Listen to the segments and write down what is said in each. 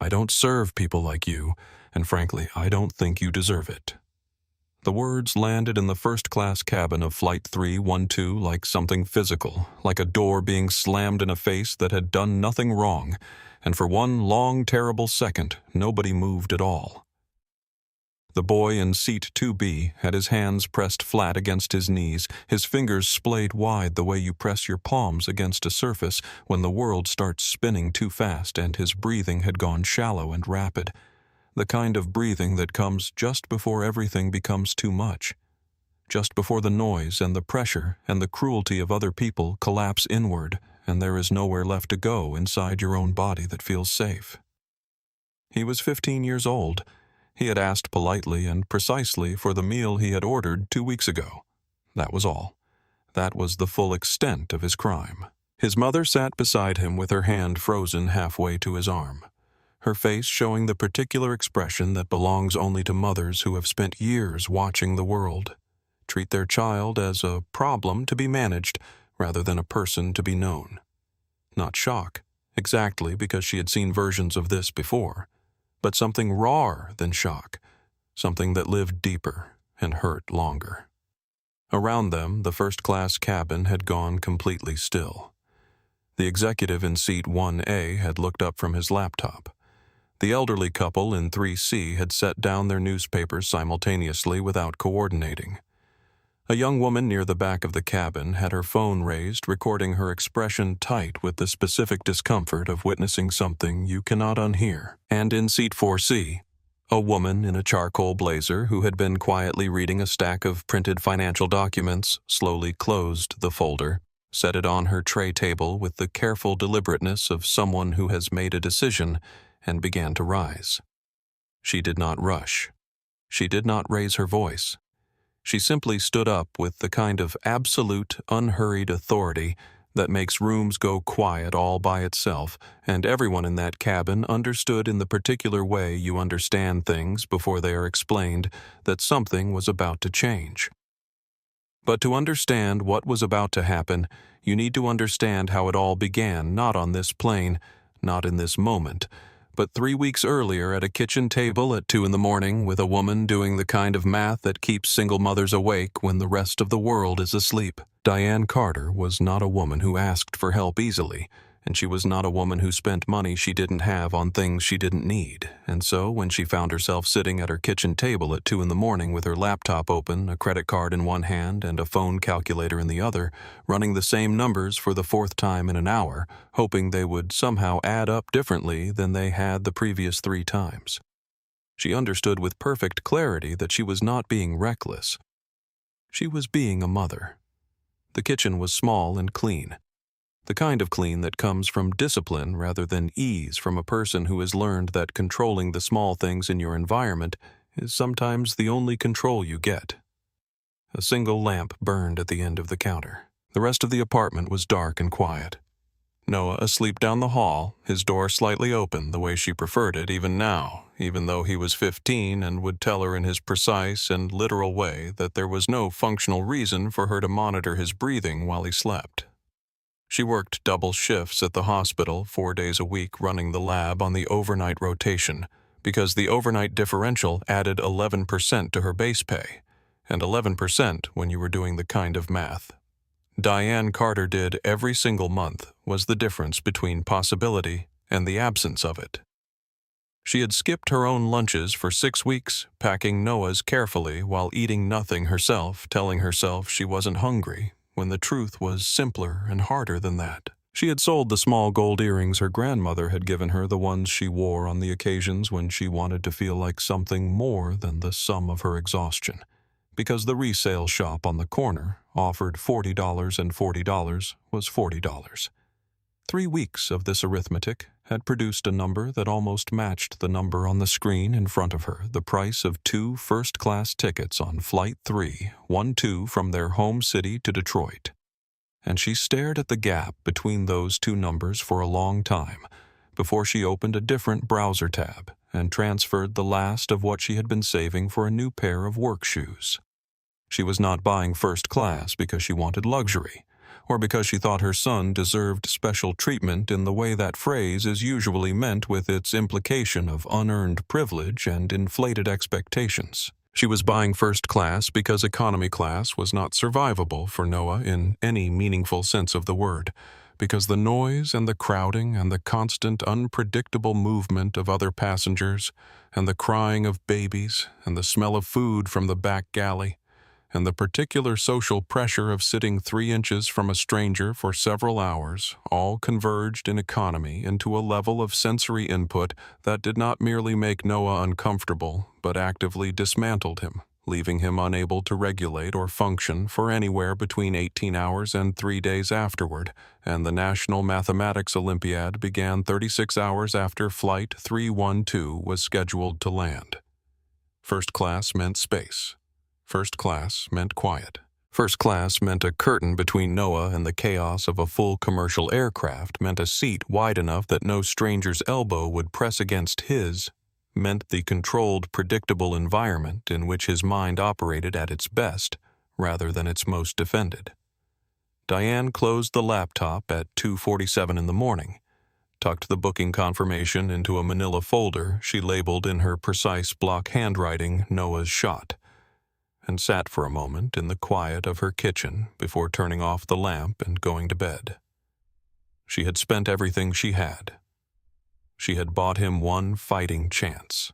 I don't serve people like you, and frankly, I don't think you deserve it." The words landed in the first-class cabin of Flight 312 like something physical, like a door being slammed in a face that had done nothing wrong, and for one long, terrible second, nobody moved at all. The boy in seat 2B had his hands pressed flat against his knees, his fingers splayed wide the way you press your palms against a surface when the world starts spinning too fast, and his breathing had gone shallow and rapid, the kind of breathing that comes just before everything becomes too much, just before the noise and the pressure and the cruelty of other people collapse inward, and there is nowhere left to go inside your own body that feels safe. He was 15 years old. He had asked politely and precisely for the meal he had ordered 2 weeks ago. That was all. That was the full extent of his crime. His mother sat beside him with her hand frozen halfway to his arm, her face showing the particular expression that belongs only to mothers who have spent years watching the world treat their child as a problem to be managed rather than a person to be known. Not shock, exactly, because she had seen versions of this before, but something rawer than shock, something that lived deeper and hurt longer. Around them, the first-class cabin had gone completely still. The executive in seat 1A had looked up from his laptop. The elderly couple in 3C had set down their newspapers simultaneously without coordinating. A young woman near the back of the cabin had her phone raised, recording her expression tight with the specific discomfort of witnessing something you cannot unhear. And in seat 4C, a woman in a charcoal blazer who had been quietly reading a stack of printed financial documents slowly closed the folder, set it on her tray table with the careful deliberateness of someone who has made a decision, and began to rise. She did not rush. She did not raise her voice. She simply stood up with the kind of absolute, unhurried authority that makes rooms go quiet all by itself, and everyone in that cabin understood in the particular way you understand things before they are explained that something was about to change. But to understand what was about to happen, you need to understand how it all began, not on this plane, not in this moment, but 3 weeks earlier at a kitchen table at 2 a.m. with a woman doing the kind of math that keeps single mothers awake when the rest of the world is asleep. Diane Carter was not a woman who asked for help easily, and she was not a woman who spent money she didn't have on things she didn't need. And so, when she found herself sitting at her kitchen table at 2 a.m. with her laptop open, a credit card in one hand and a phone calculator in the other, running the same numbers for the 4th time in an hour, hoping they would somehow add up differently than they had the previous 3 times, she understood with perfect clarity that she was not being reckless. She was being a mother. The kitchen was small and clean. The kind of clean that comes from discipline rather than ease from a person who has learned that controlling the small things in your environment is sometimes the only control you get. A single lamp burned at the end of the counter. The rest of the apartment was dark and quiet. Noah asleep down the hall, his door slightly open the way she preferred it even now, even though he was 15 and would tell her in his precise and literal way that there was no functional reason for her to monitor his breathing while he slept. She worked double shifts at the hospital 4 days a week, running the lab on the overnight rotation, because the overnight differential added 11% to her base pay, and 11% when you were doing the kind of math Diane Carter did every single month was the difference between possibility and the absence of it. She had skipped her own lunches for 6 weeks, packing Noah's carefully while eating nothing herself, telling herself she wasn't hungry, when the truth was simpler and harder than that. She had sold the small gold earrings her grandmother had given her, the ones she wore on the occasions when she wanted to feel like something more than the sum of her exhaustion, because the resale shop on the corner offered $40 and $40 was $40. 3 weeks of this arithmetic had produced a number that almost matched the number on the screen in front of her, the price of 2 first-class tickets on Flight 312 from their home city to Detroit. And she stared at the gap between those 2 numbers for a long time before she opened a different browser tab and transferred the last of what she had been saving for a new pair of work shoes. She was not buying first class because she wanted luxury, or because she thought her son deserved special treatment in the way that phrase is usually meant with its implication of unearned privilege and inflated expectations. She was buying first class because economy class was not survivable for Noah in any meaningful sense of the word, because the noise and the crowding and the constant unpredictable movement of other passengers and the crying of babies and the smell of food from the back galley and the particular social pressure of sitting 3 inches from a stranger for several hours all converged in economy into a level of sensory input that did not merely make Noah uncomfortable, but actively dismantled him, leaving him unable to regulate or function for anywhere between 18 hours and 3 days afterward, and the National Mathematics Olympiad began 36 hours after Flight 312 was scheduled to land. First class meant space. First class meant quiet. First class meant a curtain between Noah and the chaos of a full commercial aircraft, meant a seat wide enough that no stranger's elbow would press against his, meant the controlled, predictable environment in which his mind operated at its best rather than its most defended. Diane closed the laptop at 2:47 in the morning, tucked the booking confirmation into a manila folder she labeled in her precise block handwriting Noah's shot, and sat for a moment in the quiet of her kitchen before turning off the lamp and going to bed. She had spent everything she had. She had bought him one fighting chance.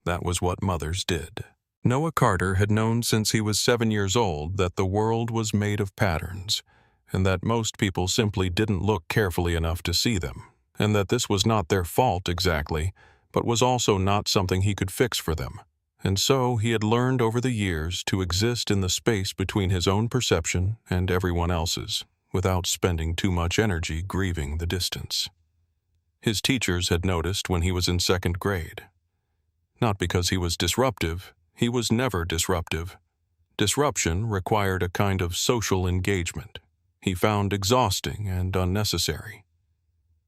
That was what mothers did. Noah Carter had known since he was 7 years old that the world was made of patterns, and that most people simply didn't look carefully enough to see them, and that this was not their fault exactly, but was also not something he could fix for them. And so he had learned over the years to exist in the space between his own perception and everyone else's, without spending too much energy grieving the distance. His teachers had noticed when he was in 2nd grade. Not because he was disruptive, he was never disruptive. Disruption required a kind of social engagement he found exhausting and unnecessary.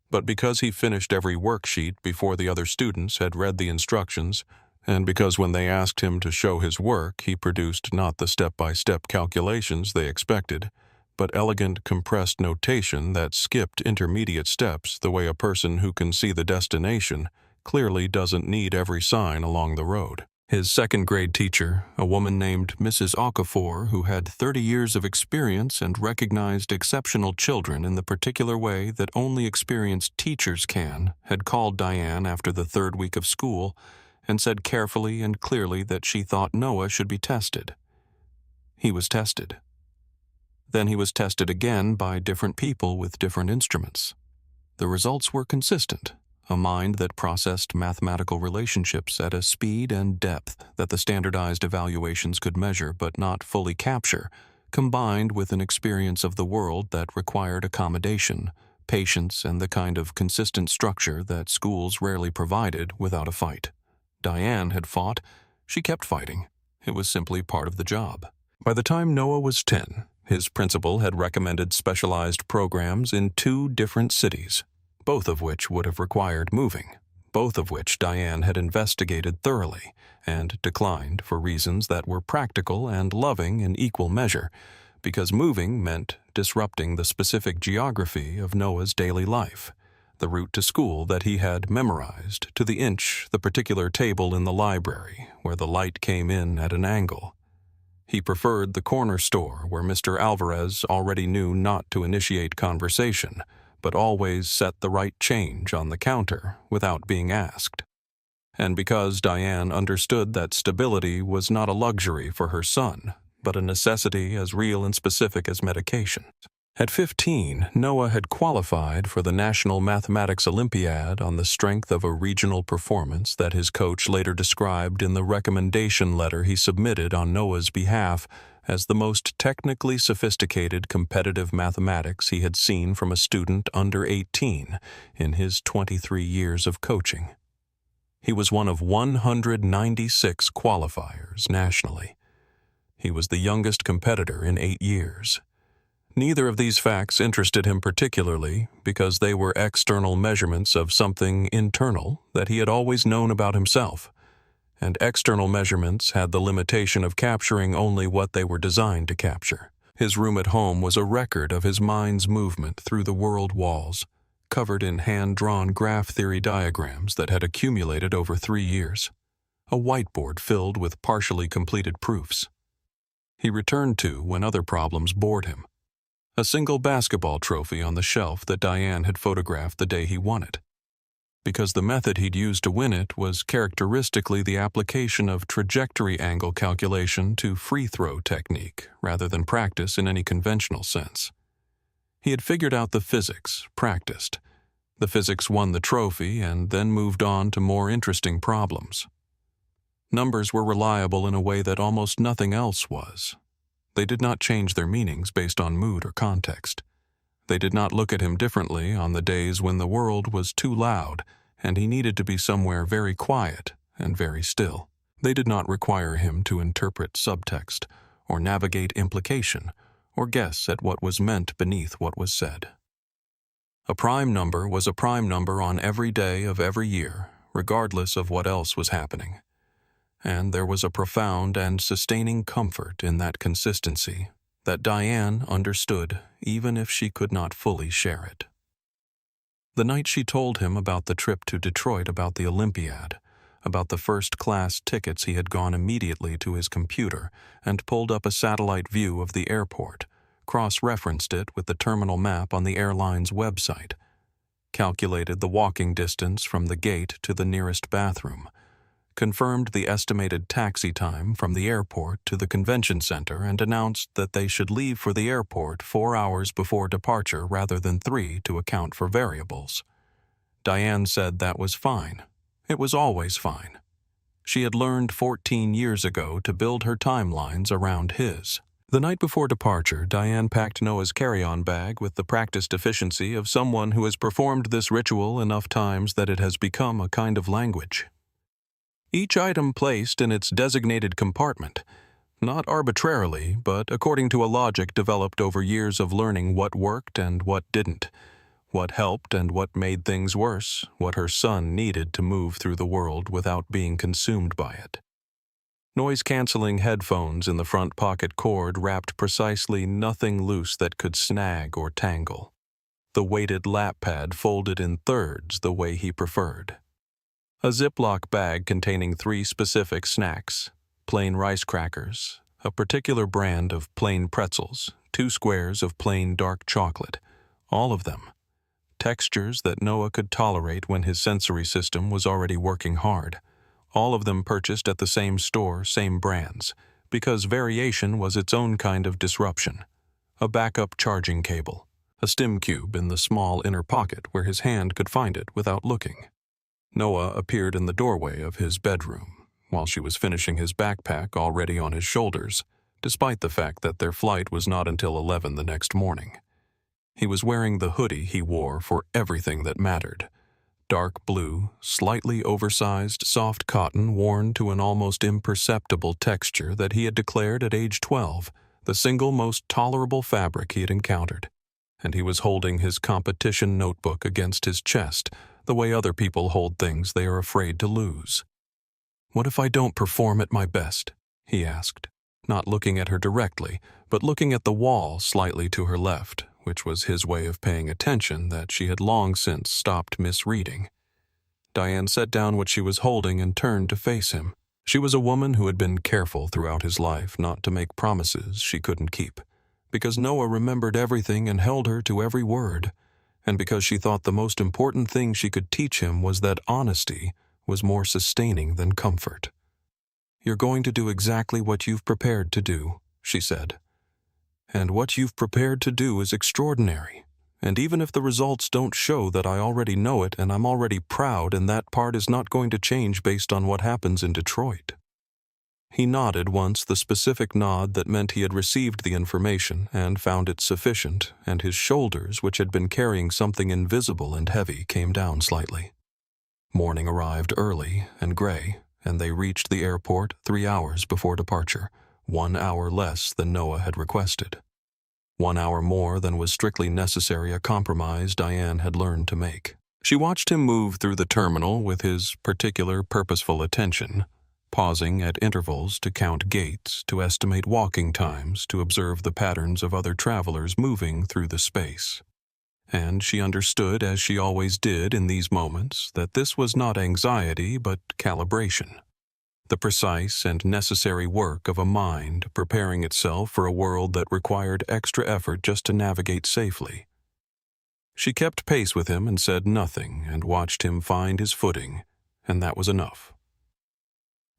But because he finished every worksheet before the other students had read the instructions, and because when they asked him to show his work, he produced not the step-by-step calculations they expected, but elegant compressed notation that skipped intermediate steps the way a person who can see the destination clearly doesn't need every sign along the road. His 2nd grade teacher, a woman named Mrs. Okafor, who had 30 years of experience and recognized exceptional children in the particular way that only experienced teachers can, had called Diane after the 3rd week of school and said carefully and clearly that she thought Noah should be tested. He was tested. Then he was tested again by different people with different instruments. The results were consistent, a mind that processed mathematical relationships at a speed and depth that the standardized evaluations could measure but not fully capture, combined with an experience of the world that required accommodation, patience, and the kind of consistent structure that schools rarely provided without a fight. Diane had fought. She kept fighting. It was simply part of the job. By the time Noah was 10, his principal had recommended specialized programs in 2 different cities, both of which would have required moving, both of which Diane had investigated thoroughly and declined for reasons that were practical and loving in equal measure, because moving meant disrupting the specific geography of Noah's daily life. The route to school that he had memorized to the inch, the particular table in the library where the light came in at an angle. He preferred the corner store where Mr. Alvarez already knew not to initiate conversation, but always set the right change on the counter without being asked. And because Diane understood that stability was not a luxury for her son, but a necessity as real and specific as medication. At 15, Noah had qualified for the National Mathematics Olympiad on the strength of a regional performance that his coach later described in the recommendation letter he submitted on Noah's behalf as the most technically sophisticated competitive mathematics he had seen from a student under 18 in his 23 years of coaching. He was one of 196 qualifiers nationally. He was the youngest competitor in 8 years. Neither of these facts interested him particularly because they were external measurements of something internal that he had always known about himself, and external measurements had the limitation of capturing only what they were designed to capture. His room at home was a record of his mind's movement through the world walls, covered in hand-drawn graph theory diagrams that had accumulated over 3 years. A whiteboard filled with partially completed proofs. He returned to when other problems bored him. A single basketball trophy on the shelf that Diane had photographed the day he won it. Because the method he'd used to win it was characteristically the application of trajectory angle calculation to free throw technique rather than practice in any conventional sense. He had figured out the physics, practiced. The physics won the trophy and then moved on to more interesting problems. Numbers were reliable in a way that almost nothing else was. They did not change their meanings based on mood or context. They did not look at him differently on the days when the world was too loud and he needed to be somewhere very quiet and very still. They did not require him to interpret subtext or navigate implication or guess at what was meant beneath what was said. A prime number was a prime number on every day of every year, regardless of what else was happening. And there was a profound and sustaining comfort in that consistency that Diane understood even if she could not fully share it. The night she told him about the trip to Detroit, about the Olympiad, about the first-class tickets, he had gone immediately to his computer and pulled up a satellite view of the airport, cross-referenced it with the terminal map on the airline's website, calculated the walking distance from the gate to the nearest bathroom, confirmed the estimated taxi time from the airport to the convention center, and announced that they should leave for the airport 4 hours before departure rather than 3 to account for variables. Diane said that was fine. It was always fine. She had learned 14 years ago to build her timelines around his. The night before departure, Diane packed Noah's carry-on bag with the practiced efficiency of someone who has performed this ritual enough times that it has become a kind of language. Each item placed in its designated compartment, not arbitrarily, but according to a logic developed over years of learning what worked and what didn't, what helped and what made things worse, what her son needed to move through the world without being consumed by it. Noise-canceling headphones in the front pocket cord wrapped precisely nothing loose that could snag or tangle. The weighted lap pad folded in thirds the way he preferred. A Ziploc bag containing 3 specific snacks, plain rice crackers, a particular brand of plain pretzels, 2 squares of plain dark chocolate, all of them. Textures that Noah could tolerate when his sensory system was already working hard. All of them purchased at the same store, same brands, because variation was its own kind of disruption. A backup charging cable, a stim cube in the small inner pocket where his hand could find it without looking. Noah appeared in the doorway of his bedroom while she was finishing his backpack already on his shoulders, despite the fact that their flight was not until 11 the next morning. He was wearing the hoodie he wore for everything that mattered. Dark blue, slightly oversized soft cotton worn to an almost imperceptible texture that he had declared at age 12 the single most tolerable fabric he had encountered. And he was holding his competition notebook against his chest, the way other people hold things they are afraid to lose. "What if I don't perform at my best?" he asked, not looking at her directly, but looking at the wall slightly to her left, which was his way of paying attention that she had long since stopped misreading. Diane set down what she was holding and turned to face him. She was a woman who had been careful throughout his life not to make promises she couldn't keep, because Noah remembered everything and held her to every word, and because she thought the most important thing she could teach him was that honesty was more sustaining than comfort. "You're going to do exactly what you've prepared to do," she said. "And what you've prepared to do is extraordinary. And even if the results don't show that I already know it and I'm already proud, and that part is not going to change based on what happens in Detroit." He nodded once, the specific nod that meant he had received the information and found it sufficient, and his shoulders, which had been carrying something invisible and heavy, came down slightly. Morning arrived early and gray, and they reached the airport 3 hours before departure, 1 hour less than Noah had requested. 1 hour more than was strictly necessary, a compromise Diane had learned to make. She watched him move through the terminal with his particular purposeful attention, pausing at intervals to count gates, to estimate walking times, to observe the patterns of other travelers moving through the space. And she understood, as she always did in these moments, that this was not anxiety but calibration, the precise and necessary work of a mind preparing itself for a world that required extra effort just to navigate safely. She kept pace with him and said nothing and watched him find his footing, and that was enough.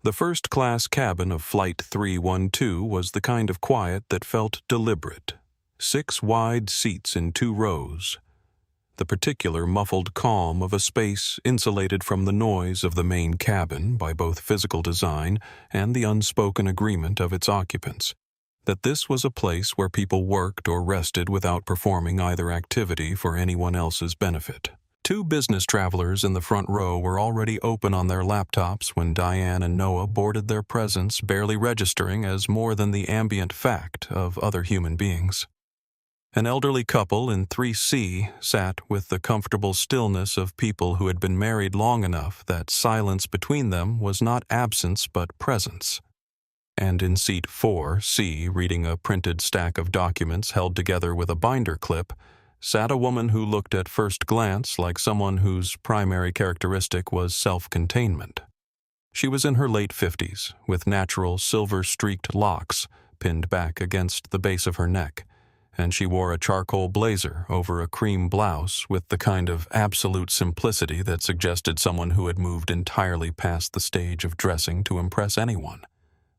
The first-class cabin of Flight 312 was the kind of quiet that felt deliberate. 6 wide seats in 2 rows. The particular muffled calm of a space insulated from the noise of the main cabin by both physical design and the unspoken agreement of its occupants, that this was a place where people worked or rested without performing either activity for anyone else's benefit. 2 business travelers in the front row were already open on their laptops when Diane and Noah boarded, their presence barely registering as more than the ambient fact of other human beings. An elderly couple in 3C sat with the comfortable stillness of people who had been married long enough that silence between them was not absence but presence. And in seat 4C, reading a printed stack of documents held together with a binder clip, sat a woman who looked at first glance like someone whose primary characteristic was self-containment. She was in her late 50s, with natural silver-streaked locks pinned back against the base of her neck, and she wore a charcoal blazer over a cream blouse with the kind of absolute simplicity that suggested someone who had moved entirely past the stage of dressing to impress anyone.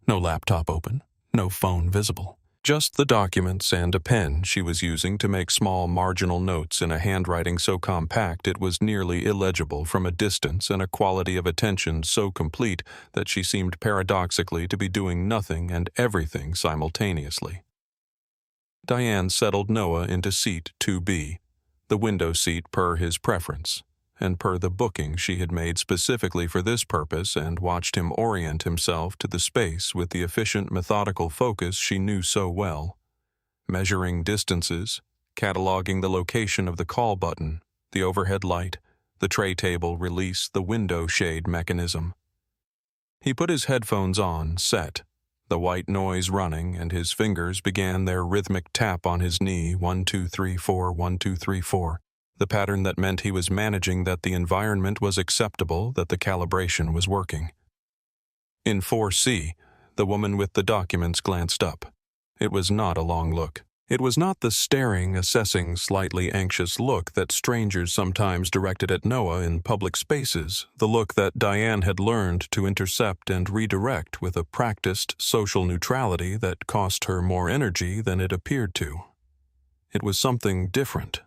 No laptop open, no phone visible. Just the documents and a pen she was using to make small marginal notes in a handwriting so compact it was nearly illegible from a distance, and a quality of attention so complete that she seemed paradoxically to be doing nothing and everything simultaneously. Diane settled Noah into seat 2B, the window seat per his preference, and per the booking she had made specifically for this purpose, and watched him orient himself to the space with the efficient, methodical focus she knew so well, measuring distances, cataloging the location of the call button, the overhead light, the tray table release, the window shade mechanism. He put his headphones on, set, the white noise running, and his fingers began their rhythmic tap on his knee, 1 2 3 4 1 2 3 4, the pattern that meant he was managing, that the environment was acceptable, that the calibration was working. In 4C, the woman with the documents glanced up. It was not a long look. It was not the staring, assessing, slightly anxious look that strangers sometimes directed at Noah in public spaces, the look that Diane had learned to intercept and redirect with a practiced social neutrality that cost her more energy than it appeared to. It was something different,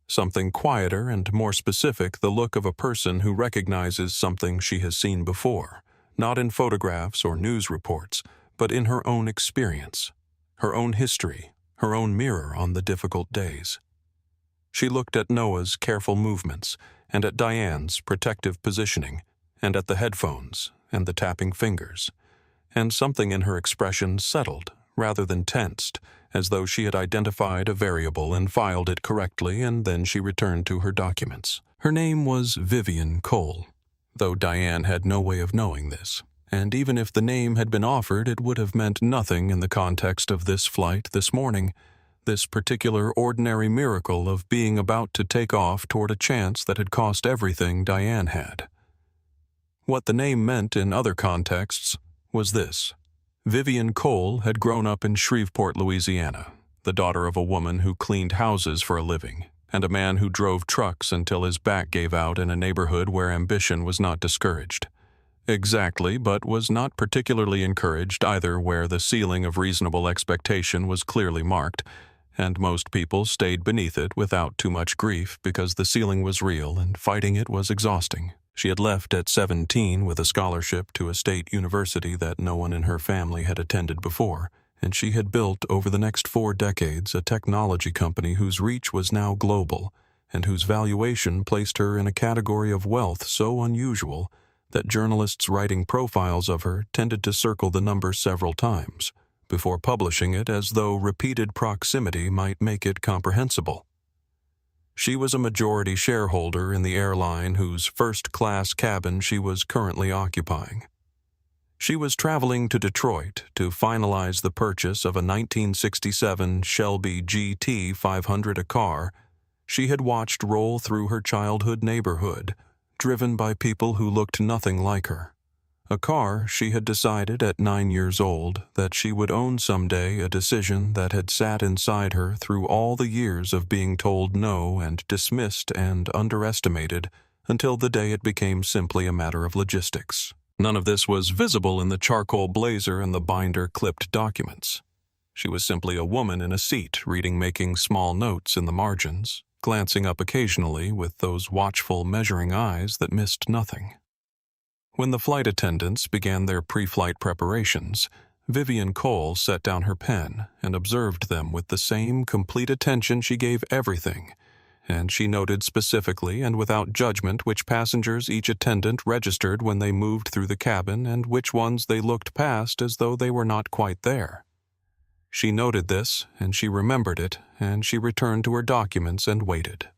something quieter and more specific, the look of a person who recognizes something she has seen before, not in photographs or news reports, but in her own experience, her own history, her own mirror on the difficult days. She looked at Noah's careful movements, and at Diane's protective positioning, and at the headphones and the tapping fingers, and something in her expression settled rather than tensed, as though she had identified a variable and filed it correctly, and then she returned to her documents. Her name was Vivian Cole, though Diane had no way of knowing this. And even if the name had been offered, it would have meant nothing in the context of this flight this morning, this particular ordinary miracle of being about to take off toward a chance that had cost everything Diane had. What the name meant in other contexts was this. Vivian Cole had grown up in Shreveport, Louisiana, the daughter of a woman who cleaned houses for a living, and a man who drove trucks until his back gave out in a neighborhood where ambition was not discouraged. Exactly, but was not particularly encouraged either, where the ceiling of reasonable expectation was clearly marked, and most people stayed beneath it without too much grief because the ceiling was real and fighting it was exhausting. She had left at 17 with a scholarship to a state university that no one in her family had attended before, and she had built over the next 4 decades a technology company whose reach was now global and whose valuation placed her in a category of wealth so unusual that journalists writing profiles of her tended to circle the number several times before publishing it, as though repeated proximity might make it comprehensible. She was a majority shareholder in the airline whose first-class cabin she was currently occupying. She was traveling to Detroit to finalize the purchase of a 1967 Shelby GT 500, a car she had watched roll through her childhood neighborhood, driven by people who looked nothing like her. A car she had decided at 9 years old that she would own someday, a decision that had sat inside her through all the years of being told no and dismissed and underestimated until the day it became simply a matter of logistics. None of this was visible in the charcoal blazer and the binder-clipped documents. She was simply a woman in a seat making small notes in the margins, glancing up occasionally with those watchful, measuring eyes that missed nothing. When the flight attendants began their pre-flight preparations, Vivian Cole set down her pen and observed them with the same complete attention she gave everything, and she noted specifically and without judgment which passengers each attendant registered when they moved through the cabin and which ones they looked past as though they were not quite there. She noted this, and she remembered it, and she returned to her documents and waited.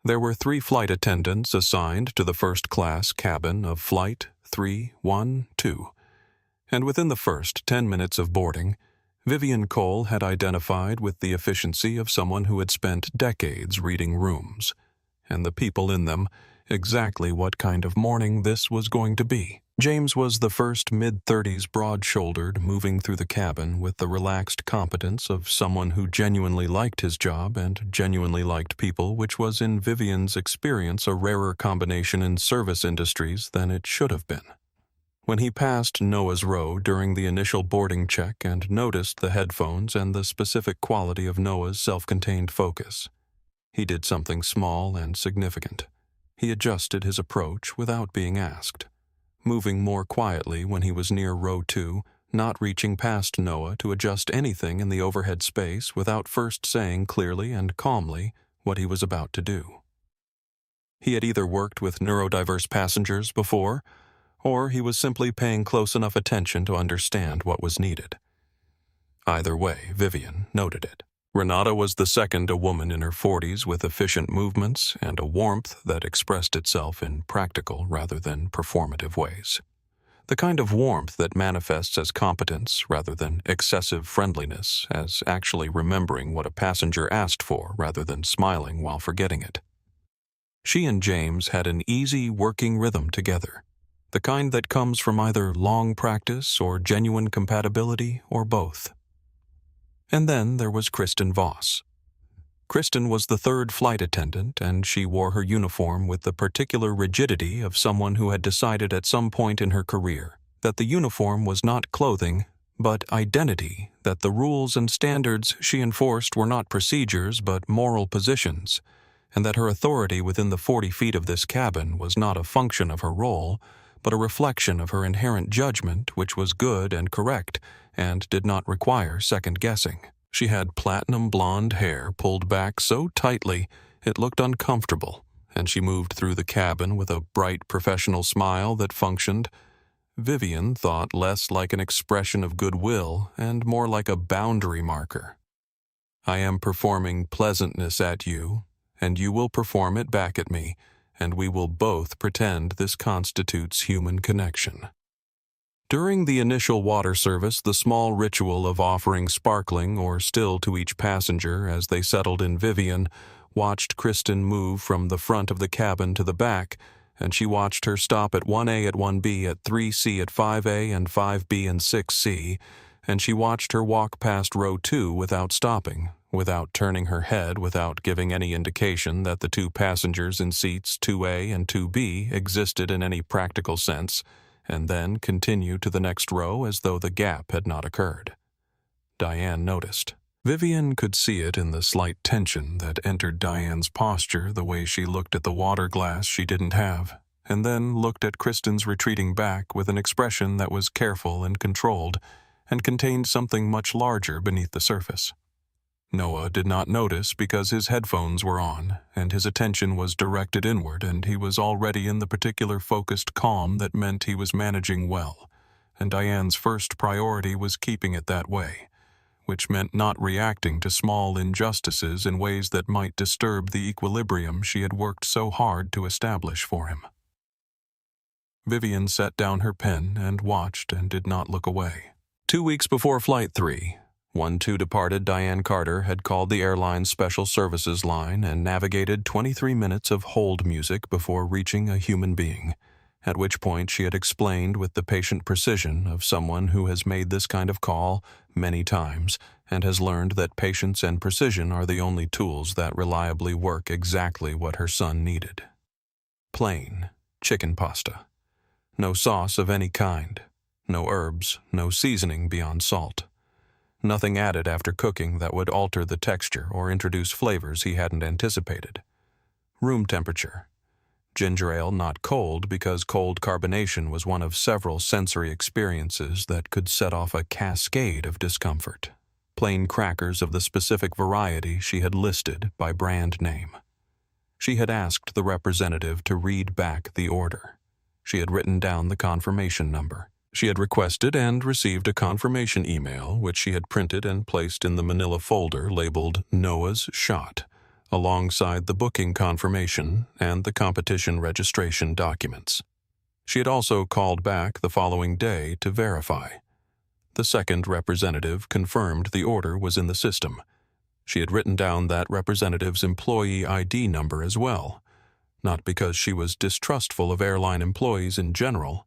There were 3 flight attendants assigned to the first-class cabin of Flight 312, and within the first 10 minutes of boarding, Vivian Cole had identified with the efficiency of someone who had spent decades reading rooms, and the people in them, exactly what kind of morning this was going to be. James was the first mid-30s broad-shouldered moving through the cabin with the relaxed competence of someone who genuinely liked his job and genuinely liked people, which was in Vivian's experience a rarer combination in service industries than it should have been. When he passed Noah's row during the initial boarding check and noticed the headphones and the specific quality of Noah's self-contained focus, he did something small and significant. He adjusted his approach without being asked, moving more quietly when he was near row 2, not reaching past Noah to adjust anything in the overhead space without first saying clearly and calmly what he was about to do. He had either worked with neurodiverse passengers before, or he was simply paying close enough attention to understand what was needed. Either way, Vivian noted it. Renata was the second, a woman in her 40s with efficient movements and a warmth that expressed itself in practical rather than performative ways. The kind of warmth that manifests as competence rather than excessive friendliness, as actually remembering what a passenger asked for rather than smiling while forgetting it. She and James had an easy working rhythm together, the kind that comes from either long practice or genuine compatibility or both. And then there was Kristen Voss. Kristen was the 3rd flight attendant, and she wore her uniform with the particular rigidity of someone who had decided at some point in her career that the uniform was not clothing, but identity, that the rules and standards she enforced were not procedures but moral positions, and that her authority within the 40 feet of this cabin was not a function of her role, but a reflection of her inherent judgment, which was good and correct, and did not require second-guessing. She had platinum blonde hair pulled back so tightly it looked uncomfortable, and she moved through the cabin with a bright professional smile that functioned, Vivian thought, less like an expression of goodwill and more like a boundary marker. I am performing pleasantness at you, and you will perform it back at me, and we will both pretend this constitutes human connection. During the initial water service, the small ritual of offering sparkling or still to each passenger as they settled in, Vivian watched Kristen move from the front of the cabin to the back, and she watched her stop at 1A at 1B, at 3C at 5A and 5B and 6C, and she watched her walk past row 2 without stopping, without turning her head, without giving any indication that the 2 passengers in seats 2A and 2B existed in any practical sense, and then continue to the next row as though the gap had not occurred. Diane noticed. Vivian could see it in the slight tension that entered Diane's posture, the way she looked at the water glass she didn't have, and then looked at Kristen's retreating back with an expression that was careful and controlled, and contained something much larger beneath the surface. Noah did not notice because his headphones were on, and his attention was directed inward, and he was already in the particular focused calm that meant he was managing well, and Diane's first priority was keeping it that way, which meant not reacting to small injustices in ways that might disturb the equilibrium she had worked so hard to establish for him. Vivian set down her pen and watched and did not look away. 2 weeks before Flight 312 departed, Diane Carter had called the airline's special services line and navigated 23 minutes of hold music before reaching a human being, at which point she had explained with the patient precision of someone who has made this kind of call many times and has learned that patience and precision are the only tools that reliably work exactly what her son needed. Plain chicken pasta. No sauce of any kind. No herbs, no seasoning beyond salt. Nothing added after cooking that would alter the texture or introduce flavors he hadn't anticipated. Room temperature. Ginger ale not cold because cold carbonation was one of several sensory experiences that could set off a cascade of discomfort. Plain crackers of the specific variety she had listed by brand name. She had asked the representative to read back the order. She had written down the confirmation number. She had requested and received a confirmation email, which she had printed and placed in the manila folder labeled Noah's Shot, alongside the booking confirmation and the competition registration documents. She had also called back the following day to verify. The second representative confirmed the order was in the system. She had written down that representative's employee ID number as well, not because she was distrustful of airline employees in general,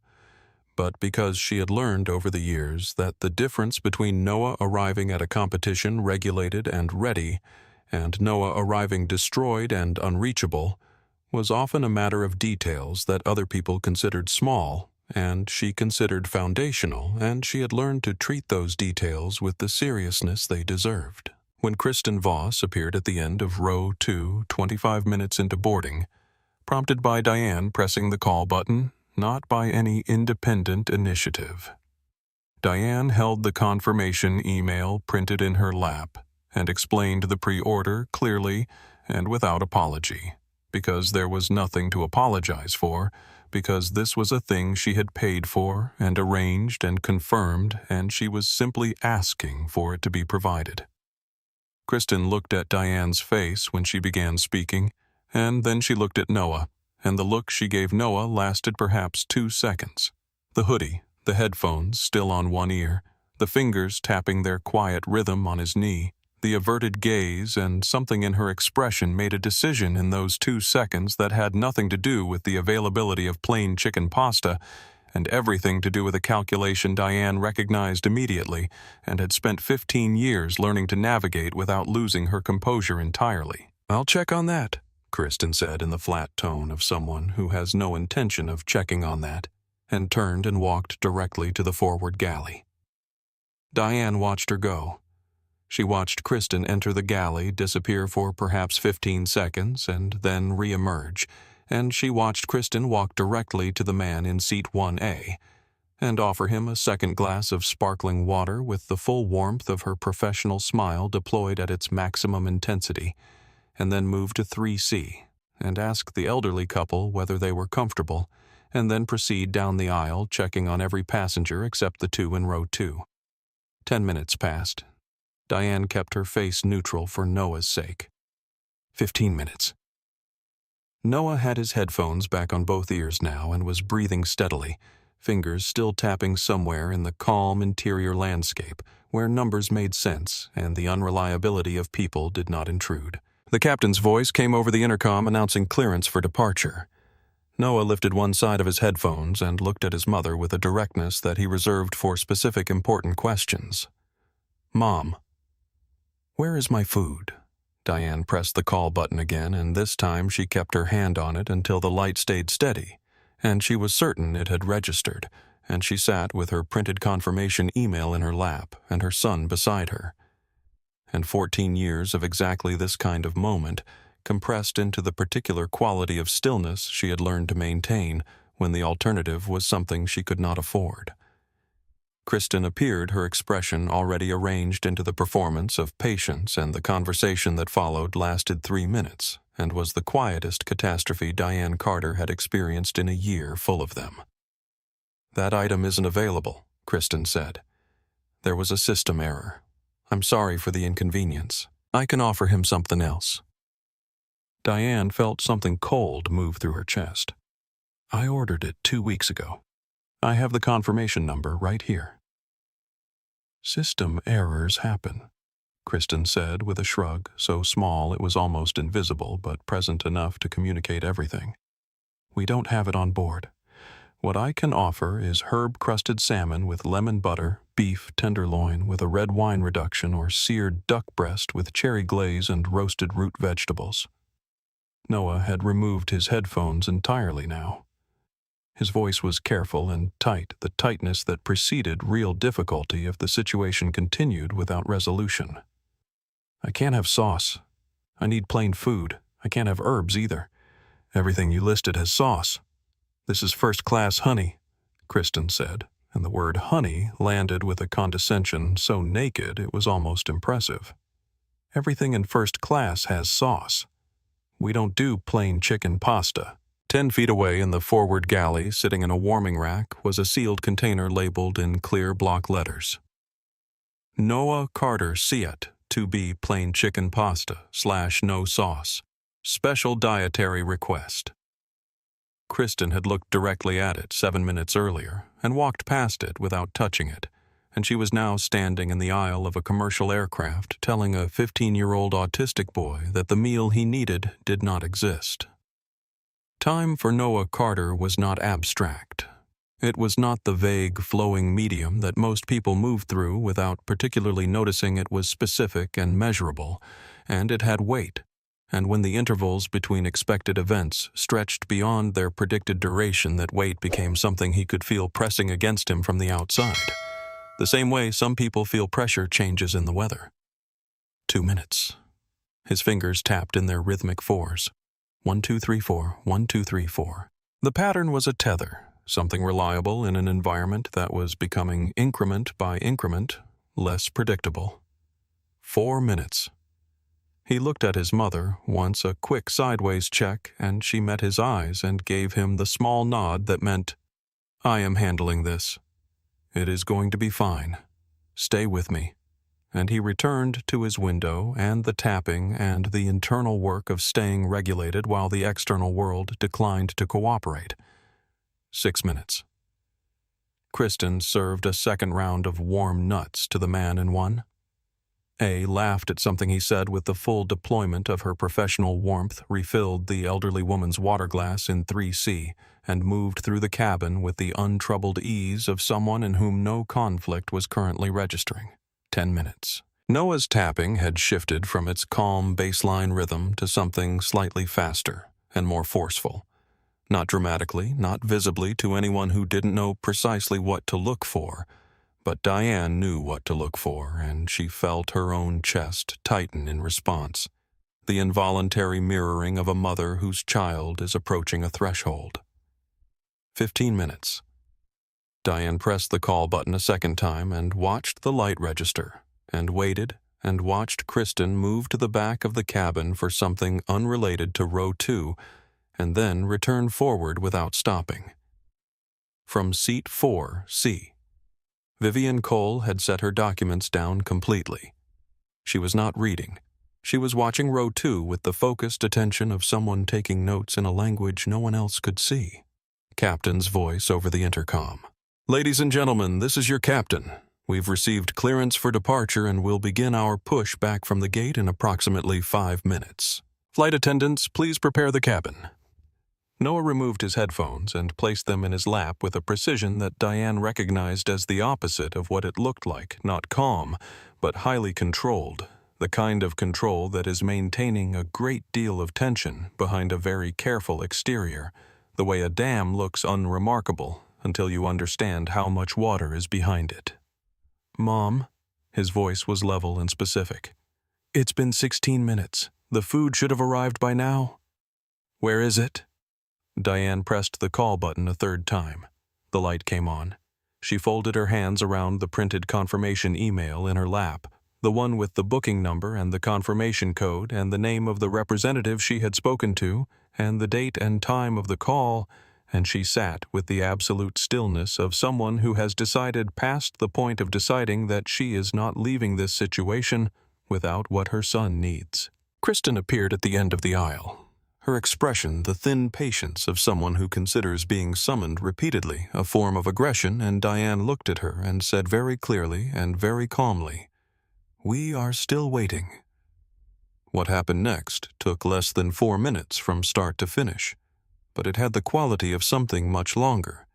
but because she had learned over the years that the difference between Noah arriving at a competition regulated and ready and Noah arriving destroyed and unreachable was often a matter of details that other people considered small and she considered foundational, and she had learned to treat those details with the seriousness they deserved. When Kristen Voss appeared at the end of row 2, 25 minutes into boarding, prompted by Diane pressing the call button, not by any independent initiative. Diane held the confirmation email printed in her lap and explained the pre-order clearly and without apology, because there was nothing to apologize for, because this was a thing she had paid for and arranged and confirmed, and she was simply asking for it to be provided. Kristen looked at Diane's face when she began speaking, and then she looked at Noah, and the look she gave Noah lasted perhaps 2 seconds. The hoodie, the headphones still on one ear, the fingers tapping their quiet rhythm on his knee, the averted gaze, and something in her expression made a decision in those 2 seconds that had nothing to do with the availability of plain chicken pasta and everything to do with a calculation Diane recognized immediately and had spent 15 years learning to navigate without losing her composure entirely. "I'll check on that," Kristen said in the flat tone of someone who has no intention of checking on that, and turned and walked directly to the forward galley. Diane watched her go. She watched Kristen enter the galley, disappear for perhaps 15 seconds, and then re-emerge, and she watched Kristen walk directly to the man in seat 1A and offer him a second glass of sparkling water with the full warmth of her professional smile deployed at its maximum intensity, and then move to 3C and ask the elderly couple whether they were comfortable, and then proceed down the aisle checking on every passenger except the 2 in row 2. 10 minutes passed. Diane kept her face neutral for Noah's sake. 15 minutes. Noah had his headphones back on both ears now and was breathing steadily, fingers still tapping somewhere in the calm interior landscape where numbers made sense and the unreliability of people did not intrude. The captain's voice came over the intercom announcing clearance for departure. Noah lifted one side of his headphones and looked at his mother with a directness that he reserved for specific important questions. "Mom, where is my food?" Diane pressed the call button again, and this time she kept her hand on it until the light stayed steady, and she was certain it had registered, and she sat with her printed confirmation email in her lap and her son beside her. And 14 years of exactly this kind of moment compressed into the particular quality of stillness she had learned to maintain when the alternative was something she could not afford. Kristen appeared, her expression already arranged into the performance of patience, and the conversation that followed lasted 3 minutes and was the quietest catastrophe Diane Carter had experienced in a year full of them. "That item isn't available," Kristen said. "There was a system error. I'm sorry for the inconvenience. I can offer him something else." Diane felt something cold move through her chest. I ordered it 2 weeks ago. I have the confirmation number right here. System errors happen, Kristen said with a shrug so small it was almost invisible but present enough to communicate everything. We don't have it on board. What I can offer is herb-crusted salmon with lemon butter, beef tenderloin with a red wine reduction, or seared duck breast with cherry glaze and roasted root vegetables. Noah had removed his headphones entirely now. His voice was careful and tight, the tightness that preceded real difficulty if the situation continued without resolution. I can't have sauce. I need plain food. I can't have herbs either. Everything you listed has sauce. This is first-class honey, Kristen said, and the word honey landed with a condescension so naked it was almost impressive. Everything in first class has sauce. We don't do plain chicken pasta. 10 feet away in the forward galley, sitting in a warming rack, was a sealed container labeled in clear block letters. Noah Carter Siet, to be plain chicken pasta / no sauce. Special dietary request. Kristen had looked directly at it 7 minutes earlier and walked past it without touching it, and she was now standing in the aisle of a commercial aircraft telling a 15-year-old autistic boy that the meal he needed did not exist. Time for Noah Carter was not abstract. It was not the vague, flowing medium that most people move through without particularly noticing it was specific and measurable, and it had weight. And when the intervals between expected events stretched beyond their predicted duration, that weight became something he could feel pressing against him from the outside, the same way some people feel pressure changes in the weather. 2 minutes. His fingers tapped in their rhythmic fours. 1, 2, 3, 4, 1, 2, 3, 4. The pattern was a tether, something reliable in an environment that was becoming increment by increment less predictable. 4 minutes. He looked at his mother, once a quick sideways check, and she met his eyes and gave him the small nod that meant, I am handling this. It is going to be fine. Stay with me. And he returned to his window and the tapping and the internal work of staying regulated while the external world declined to cooperate. 6 minutes. Kristen served a second round of warm nuts to the man in one. A laughed at something he said with the full deployment of her professional warmth, refilled the elderly woman's water glass in 3C, and moved through the cabin with the untroubled ease of someone in whom no conflict was currently registering. 10 minutes. Noah's tapping had shifted from its calm baseline rhythm to something slightly faster and more forceful. Not dramatically, not visibly to anyone who didn't know precisely what to look for, but Diane knew what to look for, and she felt her own chest tighten in response, the involuntary mirroring of a mother whose child is approaching a threshold. 15 minutes. Diane pressed the call button a second time and watched the light register, and waited and watched Kristen move to the back of the cabin for something unrelated to row 2, and then return forward without stopping. From seat 4C. Vivian Cole had set her documents down completely. She was not reading. She was watching row 2 with the focused attention of someone taking notes in a language no one else could see. Captain's voice over the intercom. Ladies and gentlemen, this is your captain. We've received clearance for departure and will begin our push back from the gate in approximately 5 minutes. Flight attendants, please prepare the cabin. Noah removed his headphones and placed them in his lap with a precision that Diane recognized as the opposite of what it looked like, not calm, but highly controlled, the kind of control that is maintaining a great deal of tension behind a very careful exterior, the way a dam looks unremarkable until you understand how much water is behind it. Mom, his voice was level and specific. It's been 16 minutes. The food should have arrived by now. Where is it? Diane pressed the call button a third time. The light came on. She folded her hands around the printed confirmation email in her lap, the one with the booking number and the confirmation code and the name of the representative she had spoken to and the date and time of the call, and she sat with the absolute stillness of someone who has decided past the point of deciding that she is not leaving this situation without what her son needs. Kristen appeared at the end of the aisle. her expression the thin patience of someone who considers being summoned repeatedly a form of aggression, and Diane looked at her and said very clearly and very calmly, "We are still waiting." What happened next took less than 4 minutes from start to finish, but it had the quality of something much longer,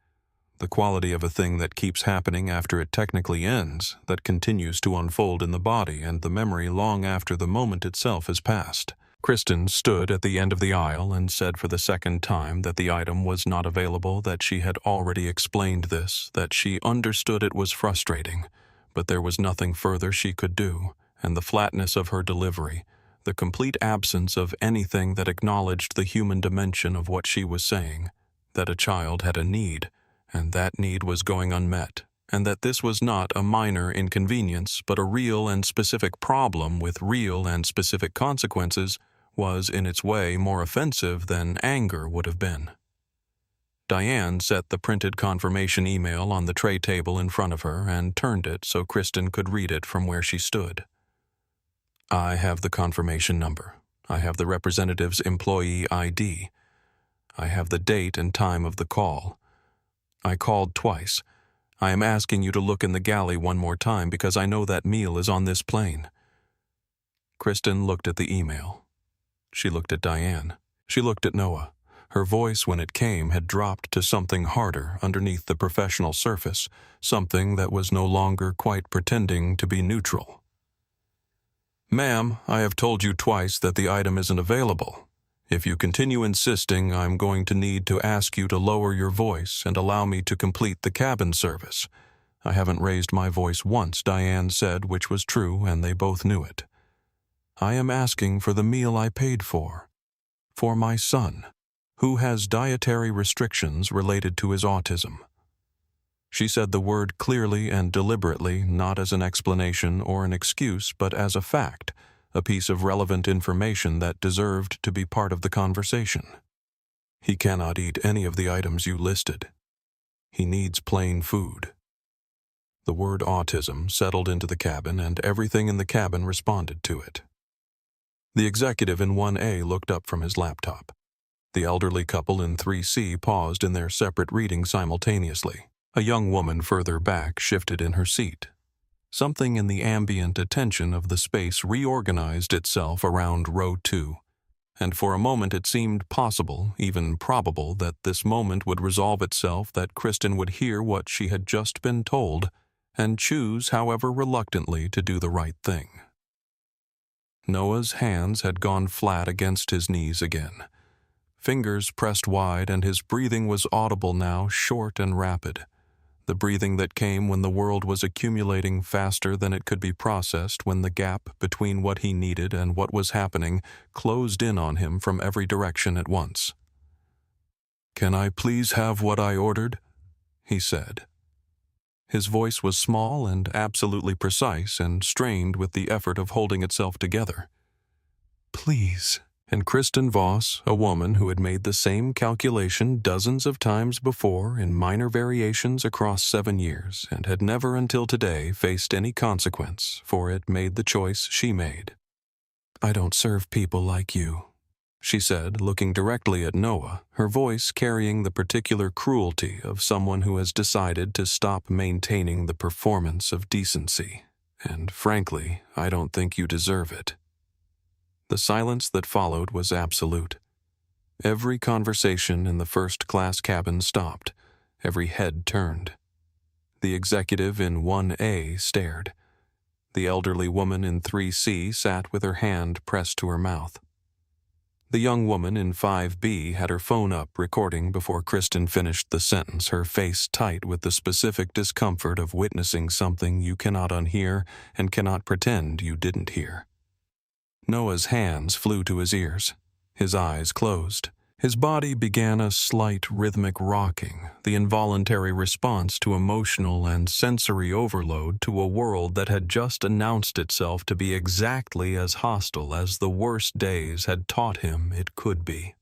the quality of a thing that keeps happening after it technically ends, that continues to unfold in the body and the memory long after the moment itself has passed. Kristen stood at the end of the aisle and said for the second time that the item was not available, that she had already explained this, that she understood it was frustrating, but there was nothing further she could do, and the flatness of her delivery, the complete absence of anything that acknowledged the human dimension of what she was saying, that a child had a need, and that need was going unmet, and that this was not a minor inconvenience but a real and specific problem with real and specific consequences, was in its way more offensive than anger would have been. Diane set the printed confirmation email on the tray table in front of her and turned it so Kristen could read it from where she stood. "I have the confirmation number. I have the representative's employee ID. I have the date and time of the call. I called twice. I am asking you to look in the galley one more time because I know that meal is on this plane." Kristen looked at the email. She looked at Diane. She looked at Noah. Her voice, when it came, had dropped to something harder underneath the professional surface, something that was no longer quite pretending to be neutral. "Ma'am, I have told you twice that the item isn't available. If you continue insisting, I'm going to need to ask you to lower your voice and allow me to complete the cabin service." "I haven't raised my voice once," Diane said, which was true, and they both knew it. "I am asking for the meal I paid for my son, who has dietary restrictions related to his autism." She said the word clearly and deliberately, not as an explanation or an excuse, but as a fact, a piece of relevant information that deserved to be part of the conversation. "He cannot eat any of the items you listed. He needs plain food." The word autism settled into the cabin, and everything in the cabin responded to it. The executive in 1A looked up from his laptop. The elderly couple in 3C paused in their separate reading simultaneously. A young woman further back shifted in her seat. Something in the ambient attention of the space reorganized itself around row 2, and for a moment it seemed possible, even probable, that this moment would resolve itself, that Kristen would hear what she had just been told and choose, however reluctantly, to do the right thing. Noah's hands had gone flat against his knees again. Fingers pressed wide, and his breathing was audible now, short and rapid. The breathing that came when the world was accumulating faster than it could be processed, when the gap between what he needed and what was happening closed in on him from every direction at once. "Can I please have what I ordered?" he said. His voice was small and absolutely precise and strained with the effort of holding itself together. "Please." And Kristen Voss, a woman who had made the same calculation dozens of times before in minor variations across 7 years and had never until today faced any consequence for it, made the choice she made. "I don't serve people like you," she said, looking directly at Noah, her voice carrying the particular cruelty of someone who has decided to stop maintaining the performance of decency. "And frankly, I don't think you deserve it." The silence that followed was absolute. Every conversation in the first-class cabin stopped. Every head turned. The executive in 1A stared. The elderly woman in 3C sat with her hand pressed to her mouth. The young woman in 5B had her phone up, recording before Kristen finished the sentence, her face tight with the specific discomfort of witnessing something you cannot unhear and cannot pretend you didn't hear. Noah's hands flew to his ears. His eyes closed. His body began a slight rhythmic rocking, the involuntary response to emotional and sensory overload to a world that had just announced itself to be exactly as hostile as the worst days had taught him it could be.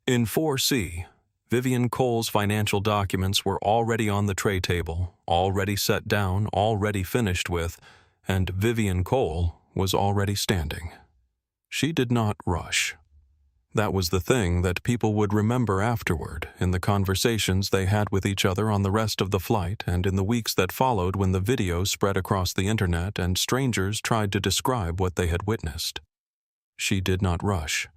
In 4C, Vivian Cole's financial documents were already on the tray table, already set down, already finished with, and Vivian Cole was already standing. She did not rush. That was the thing that people would remember afterward, in the conversations they had with each other on the rest of the flight and in the weeks that followed when the video spread across the internet and strangers tried to describe what they had witnessed. She did not rush.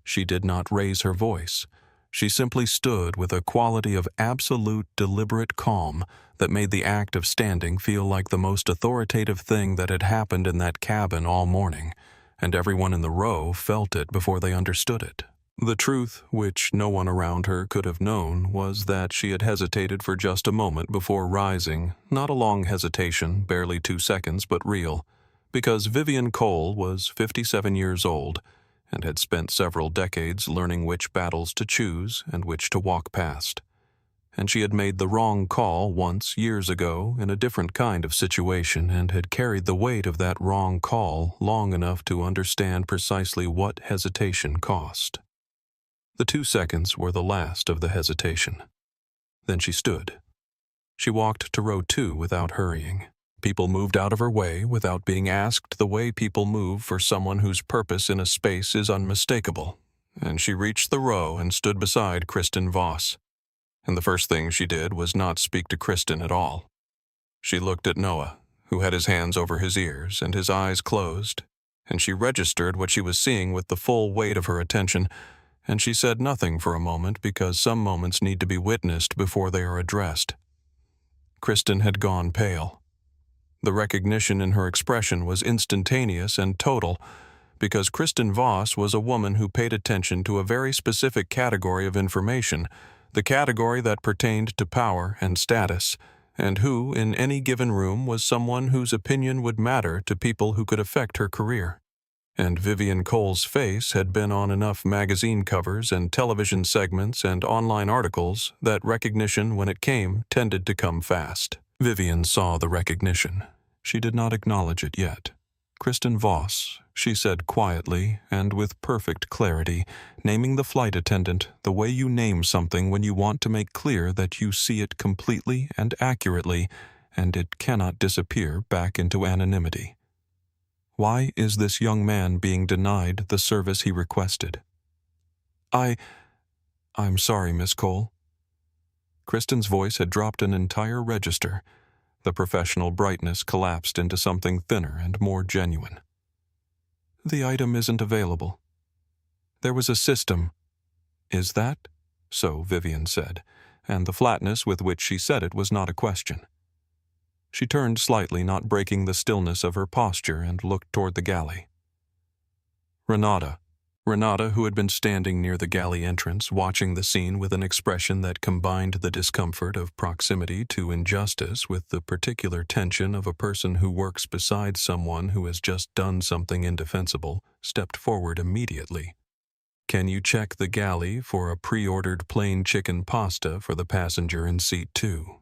She did not raise her voice. She simply stood with a quality of absolute, deliberate calm that made the act of standing feel like the most authoritative thing that had happened in that cabin all morning, and everyone in the row felt it before they understood it. The truth, which no one around her could have known, was that she had hesitated for just a moment before rising, not a long hesitation, barely 2 seconds, but real, because Vivian Cole was 57 years old and had spent several decades learning which battles to choose and which to walk past. And she had made the wrong call once years ago in a different kind of situation and had carried the weight of that wrong call long enough to understand precisely what hesitation cost. The 2 seconds were the last of the hesitation. Then she stood. She walked to row 2 without hurrying. People moved out of her way without being asked the way people move for someone whose purpose in a space is unmistakable. And she reached the row and stood beside Kristen Voss. And the first thing she did was not speak to Kristen at all. She looked at Noah, who had his hands over his ears and his eyes closed, and she registered what she was seeing with the full weight of her attention, and she said nothing for a moment because some moments need to be witnessed before they are addressed. Kristen had gone pale. The recognition in her expression was instantaneous and total, because Kristen Voss was a woman who paid attention to a very specific category of information, the category that pertained to power and status, and who, in any given room, was someone whose opinion would matter to people who could affect her career. And Vivian Cole's face had been on enough magazine covers and television segments and online articles that recognition, when it came, tended to come fast. Vivian saw the recognition. She did not acknowledge it yet. Kristen Voss, she said quietly and with perfect clarity, naming the flight attendant the way you name something when you want to make clear that you see it completely and accurately, and it cannot disappear back into anonymity. Why is this young man being denied the service he requested? I'm sorry, Miss Cole. Kristen's voice had dropped an entire register. The professional brightness collapsed into something thinner and more genuine. The item isn't available. There was a system. Is that? So Vivian said, and the flatness with which she said it was not a question. She turned slightly, not breaking the stillness of her posture, and looked toward the galley. Renata, who had been standing near the galley entrance, watching the scene with an expression that combined the discomfort of proximity to injustice with the particular tension of a person who works beside someone who has just done something indefensible, stepped forward immediately. Can you check the galley for a pre-ordered plain chicken pasta for the passenger in seat 2?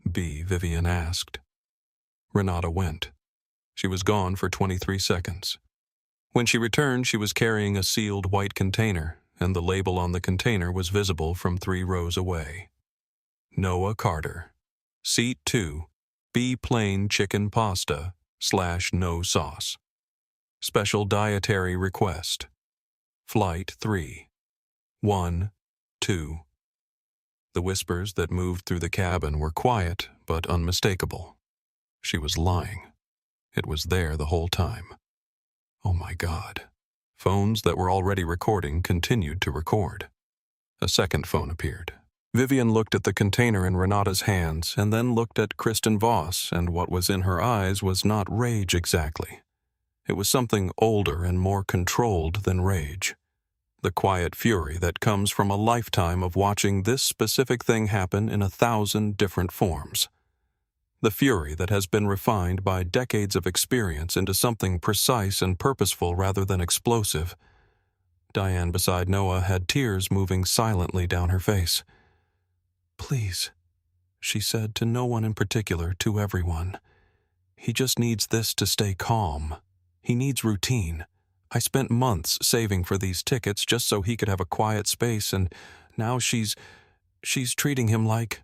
Vivian asked. Renata went. She was gone for 23 seconds. When she returned, she was carrying a sealed white container, and the label on the container was visible from 3 rows away. Noah Carter. Seat 2. B plain chicken pasta / no sauce. Special dietary request. Flight 3. 1, 2. The whispers that moved through the cabin were quiet but unmistakable. She was lying. It was there the whole time. Oh my God. Phones that were already recording continued to record. A second phone appeared. Vivian looked at the container in Renata's hands and then looked at Kristen Voss, and what was in her eyes was not rage exactly. It was something older and more controlled than rage. The quiet fury that comes from a lifetime of watching this specific thing happen in 1,000 different forms. The fury that has been refined by decades of experience into something precise and purposeful rather than explosive. Diane beside Noah had tears moving silently down her face. Please, she said, to no one in particular, to everyone. He just needs this to stay calm. He needs routine. I spent months saving for these tickets just so he could have a quiet space, and now she's treating him like...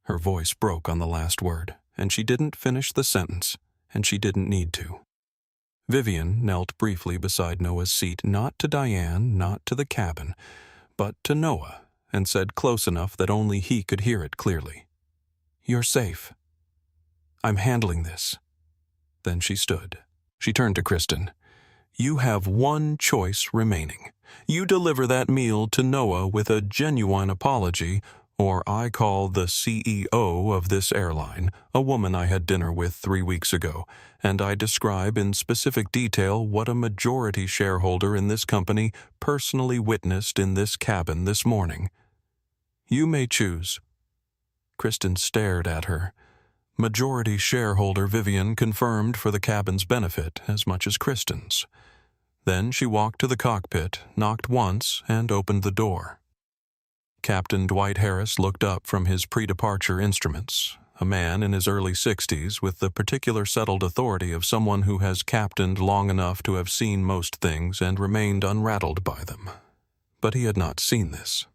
Her voice broke on the last word, and she didn't finish the sentence, and she didn't need to. Vivian knelt briefly beside Noah's seat, not to Diane, not to the cabin, but to Noah, and said close enough that only he could hear it clearly. "You're safe. I'm handling this." Then she stood. She turned to Kristen. "You have one choice remaining. You deliver that meal to Noah with a genuine apology, or I call the CEO of this airline, a woman I had dinner with 3 weeks ago, and I describe in specific detail what a majority shareholder in this company personally witnessed in this cabin this morning. You may choose." Kristen stared at her. Majority shareholder Vivian confirmed for the cabin's benefit as much as Kristen's. Then she walked to the cockpit, knocked once, and opened the door. Captain Dwight Harris looked up from his pre-departure instruments, a man in his early 60s with the particular settled authority of someone who has captained long enough to have seen most things and remained unrattled by them. But he had not seen this.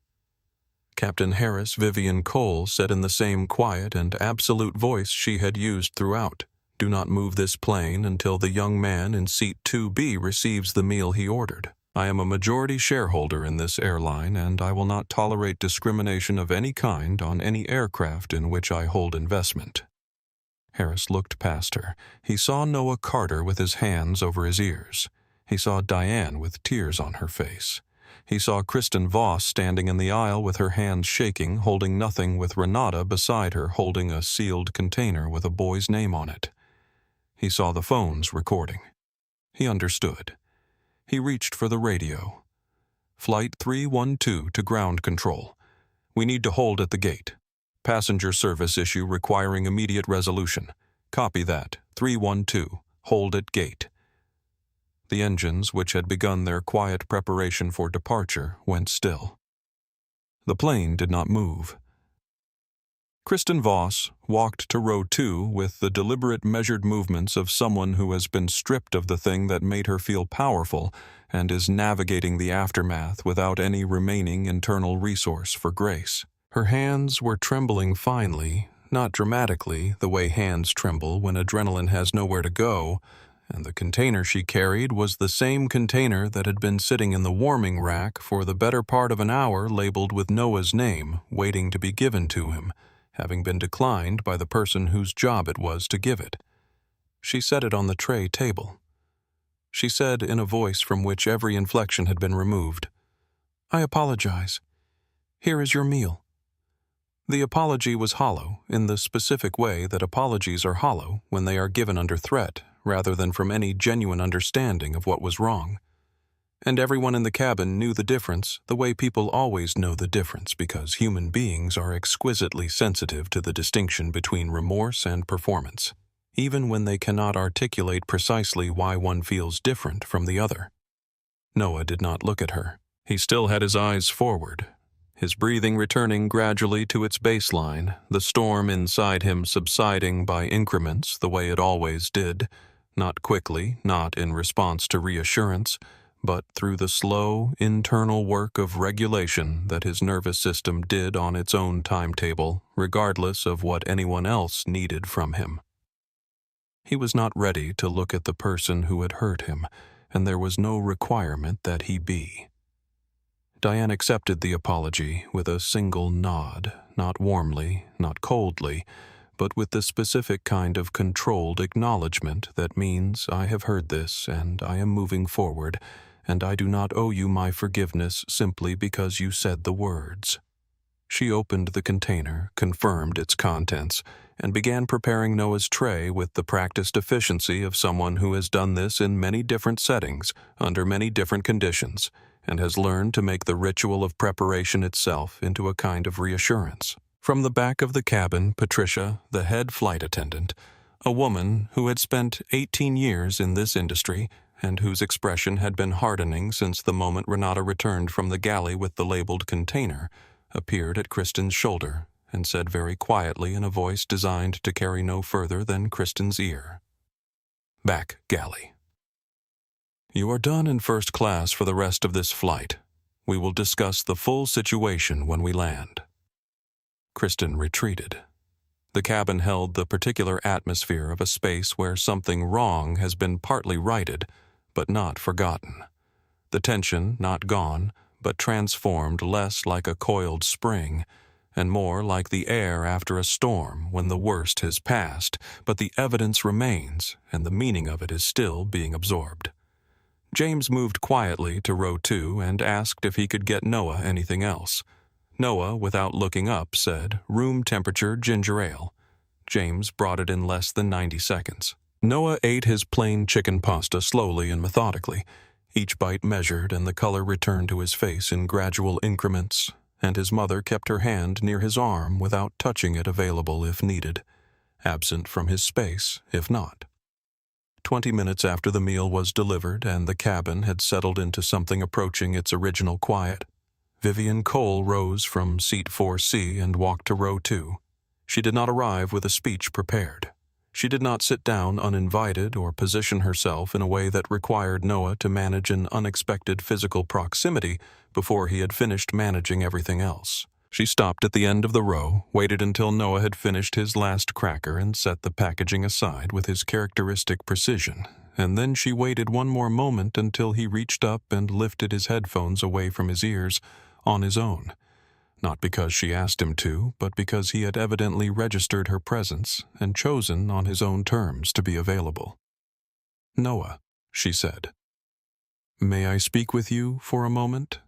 Captain Harris Vivian Cole said in the same quiet and absolute voice she had used throughout, "Do not move this plane until the young man in seat 2B receives the meal he ordered. I am a majority shareholder in this airline, and I will not tolerate discrimination of any kind on any aircraft in which I hold investment." Harris looked past her. He saw Noah Carter with his hands over his ears. He saw Diane with tears on her face. He saw Kristen Voss standing in the aisle with her hands shaking, holding nothing, with Renata beside her holding a sealed container with a boy's name on it. He saw the phones recording. He understood. He reached for the radio. "Flight 312 to ground control. We need to hold at the gate. Passenger service issue requiring immediate resolution. Copy that. 312. Hold at gate." The engines, which had begun their quiet preparation for departure, went still. The plane did not move. Kristen Voss walked to row 2 with the deliberate measured movements of someone who has been stripped of the thing that made her feel powerful and is navigating the aftermath without any remaining internal resource for grace. Her hands were trembling finely, not dramatically, the way hands tremble when adrenaline has nowhere to go, and the container she carried was the same container that had been sitting in the warming rack for the better part of an hour, labeled with Noah's name, waiting to be given to him, having been declined by the person whose job it was to give it. She set it on the tray table. She said in a voice from which every inflection had been removed, "I apologize. Here is your meal." The apology was hollow, in the specific way that apologies are hollow when they are given under threat, rather than from any genuine understanding of what was wrong. And everyone in the cabin knew the difference, the way people always know the difference, because human beings are exquisitely sensitive to the distinction between remorse and performance, even when they cannot articulate precisely why one feels different from the other. Noah did not look at her. He still had his eyes forward, his breathing returning gradually to its baseline, the storm inside him subsiding by increments the way it always did, not quickly, not in response to reassurance, but through the slow, internal work of regulation that his nervous system did on its own timetable, regardless of what anyone else needed from him. He was not ready to look at the person who had hurt him, and there was no requirement that he be. Diane accepted the apology with a single nod, not warmly, not coldly, but with the specific kind of controlled acknowledgement that means, "I have heard this, and I am moving forward, and I do not owe you my forgiveness simply because you said the words." She opened the container, confirmed its contents, and began preparing Noah's tray with the practiced efficiency of someone who has done this in many different settings, under many different conditions, and has learned to make the ritual of preparation itself into a kind of reassurance. From the back of the cabin, Patricia, the head flight attendant, a woman who had spent 18 years in this industry and whose expression had been hardening since the moment Renata returned from the galley with the labeled container, appeared at Kristen's shoulder and said very quietly in a voice designed to carry no further than Kristen's ear, "Back galley. You are done in first class for the rest of this flight. We will discuss the full situation when we land." Kristen retreated. The cabin held the particular atmosphere of a space where something wrong has been partly righted, but not forgotten. The tension not gone, but transformed less like a coiled spring, and more like the air after a storm when the worst has passed, but the evidence remains, and the meaning of it is still being absorbed. James moved quietly to row 2 and asked if he could get Noah anything else. Noah, without looking up, said, "Room temperature ginger ale." James brought it in less than 90 seconds. Noah ate his plain chicken pasta slowly and methodically, each bite measured and the color returned to his face in gradual increments, and his mother kept her hand near his arm without touching it, available if needed, absent from his space if not. 20 minutes after the meal was delivered and the cabin had settled into something approaching its original quiet, Vivian Cole rose from seat 4C and walked to row 2. She did not arrive with a speech prepared. She did not sit down uninvited or position herself in a way that required Noah to manage an unexpected physical proximity before he had finished managing everything else. She stopped at the end of the row, waited until Noah had finished his last cracker and set the packaging aside with his characteristic precision, and then she waited one more moment until he reached up and lifted his headphones away from his ears on his own. Not because she asked him to, but because he had evidently registered her presence and chosen on his own terms to be available. "Noah," she said, "may I speak with you for a moment?"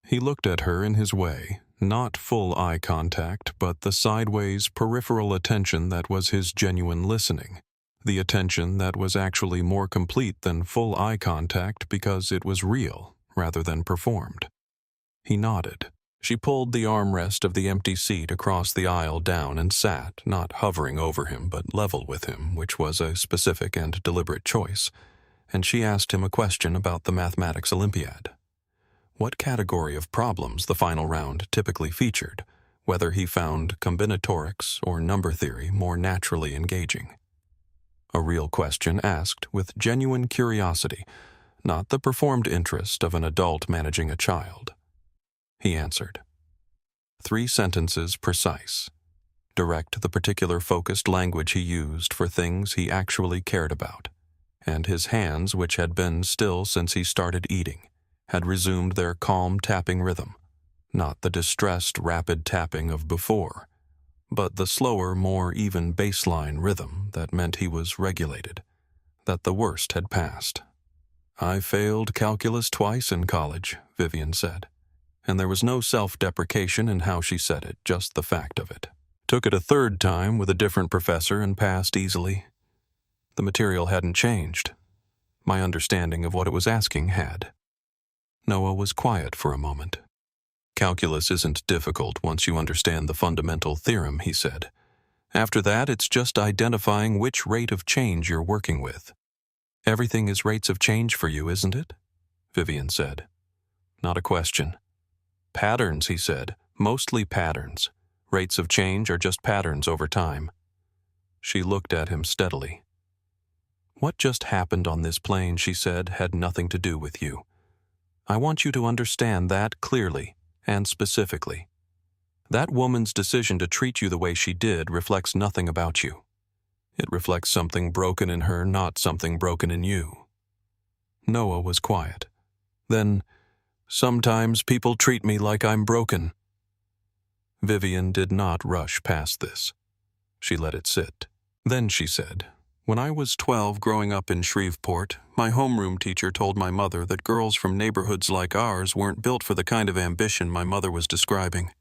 He looked at her in his way, not full eye contact, but the sideways peripheral attention that was his genuine listening, the attention that was actually more complete than full eye contact because it was real rather than performed. He nodded. She pulled the armrest of the empty seat across the aisle down and sat, not hovering over him but level with him, which was a specific and deliberate choice, and she asked him a question about the mathematics Olympiad. What category of problems the final round typically featured, whether he found combinatorics or number theory more naturally engaging. A real question asked with genuine curiosity, not the performed interest of an adult managing a child. He answered. 3 sentences precise. Direct the particular focused language he used for things he actually cared about, and his hands, which had been still since he started eating, had resumed their calm tapping rhythm, not the distressed rapid tapping of before, but the slower, more even baseline rhythm that meant he was regulated, that the worst had passed. "I failed calculus twice in college," Vivian said. And there was no self-deprecation in how she said it, just the fact of it. "Took it a 3rd time with a different professor and passed easily. The material hadn't changed. My understanding of what it was asking had." Noah was quiet for a moment. "Calculus isn't difficult once you understand the fundamental theorem," he said. "After that, it's just identifying which rate of change you're working with." "Everything is rates of change for you, isn't it?" Vivian said. "Not a question." "Patterns," he said, "mostly patterns. Rates of change are just patterns over time." She looked at him steadily. "What just happened on this plane," she said, "had nothing to do with you. I want you to understand that clearly and specifically. That woman's decision to treat you the way she did reflects nothing about you. It reflects something broken in her, not something broken in you." Noah was quiet. Then, "Sometimes people treat me like I'm broken." Vivian did not rush past this. She let it sit. Then she said, "When I was 12 growing up in Shreveport, my homeroom teacher told my mother that girls from neighborhoods like ours weren't built for the kind of ambition my mother was describing.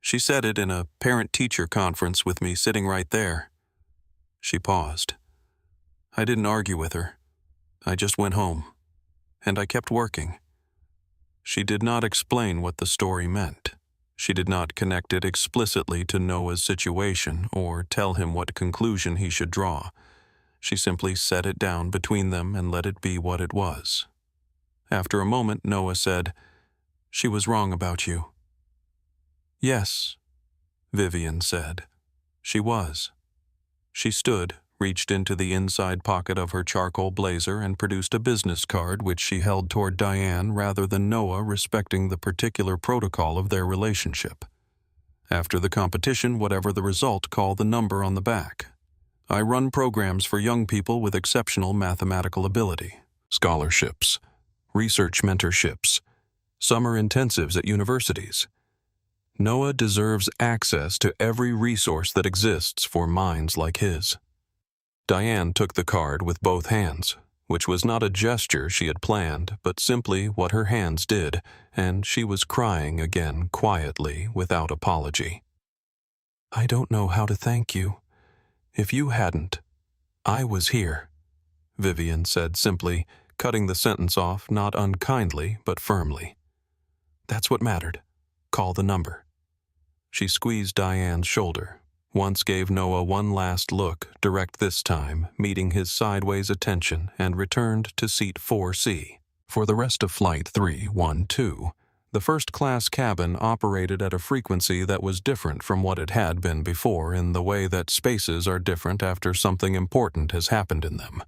She said it in a parent-teacher conference with me sitting right there." She paused. "I didn't argue with her. I just went home. And I kept working." She did not explain what the story meant. She did not connect it explicitly to Noah's situation or tell him what conclusion he should draw. She simply set it down between them and let it be what it was. After a moment, Noah said, "She was wrong about you." "Yes," Vivian said. "She was." She stood, reached into the inside pocket of her charcoal blazer and produced a business card which she held toward Diane rather than Noah, respecting the particular protocol of their relationship. After the competition, whatever the result, call the number on the back. I run programs for young people with exceptional mathematical ability, scholarships, research mentorships, summer intensives at universities. Noah deserves access to every resource that exists for minds like his. Diane took the card with both hands, which was not a gesture she had planned, but simply what her hands did, and she was crying again quietly without apology. "I don't know how to thank you. If you hadn't, I was here," Vivian said simply, cutting the sentence off not unkindly but firmly. "That's what mattered. Call the number." She squeezed Diane's shoulder, once gave Noah one last look, direct this time, meeting his sideways attention, and returned to seat 4C. For the rest of Flight 312, the first-class cabin operated at a frequency that was different from what it had been before in the way that spaces are different after something important has happened in them.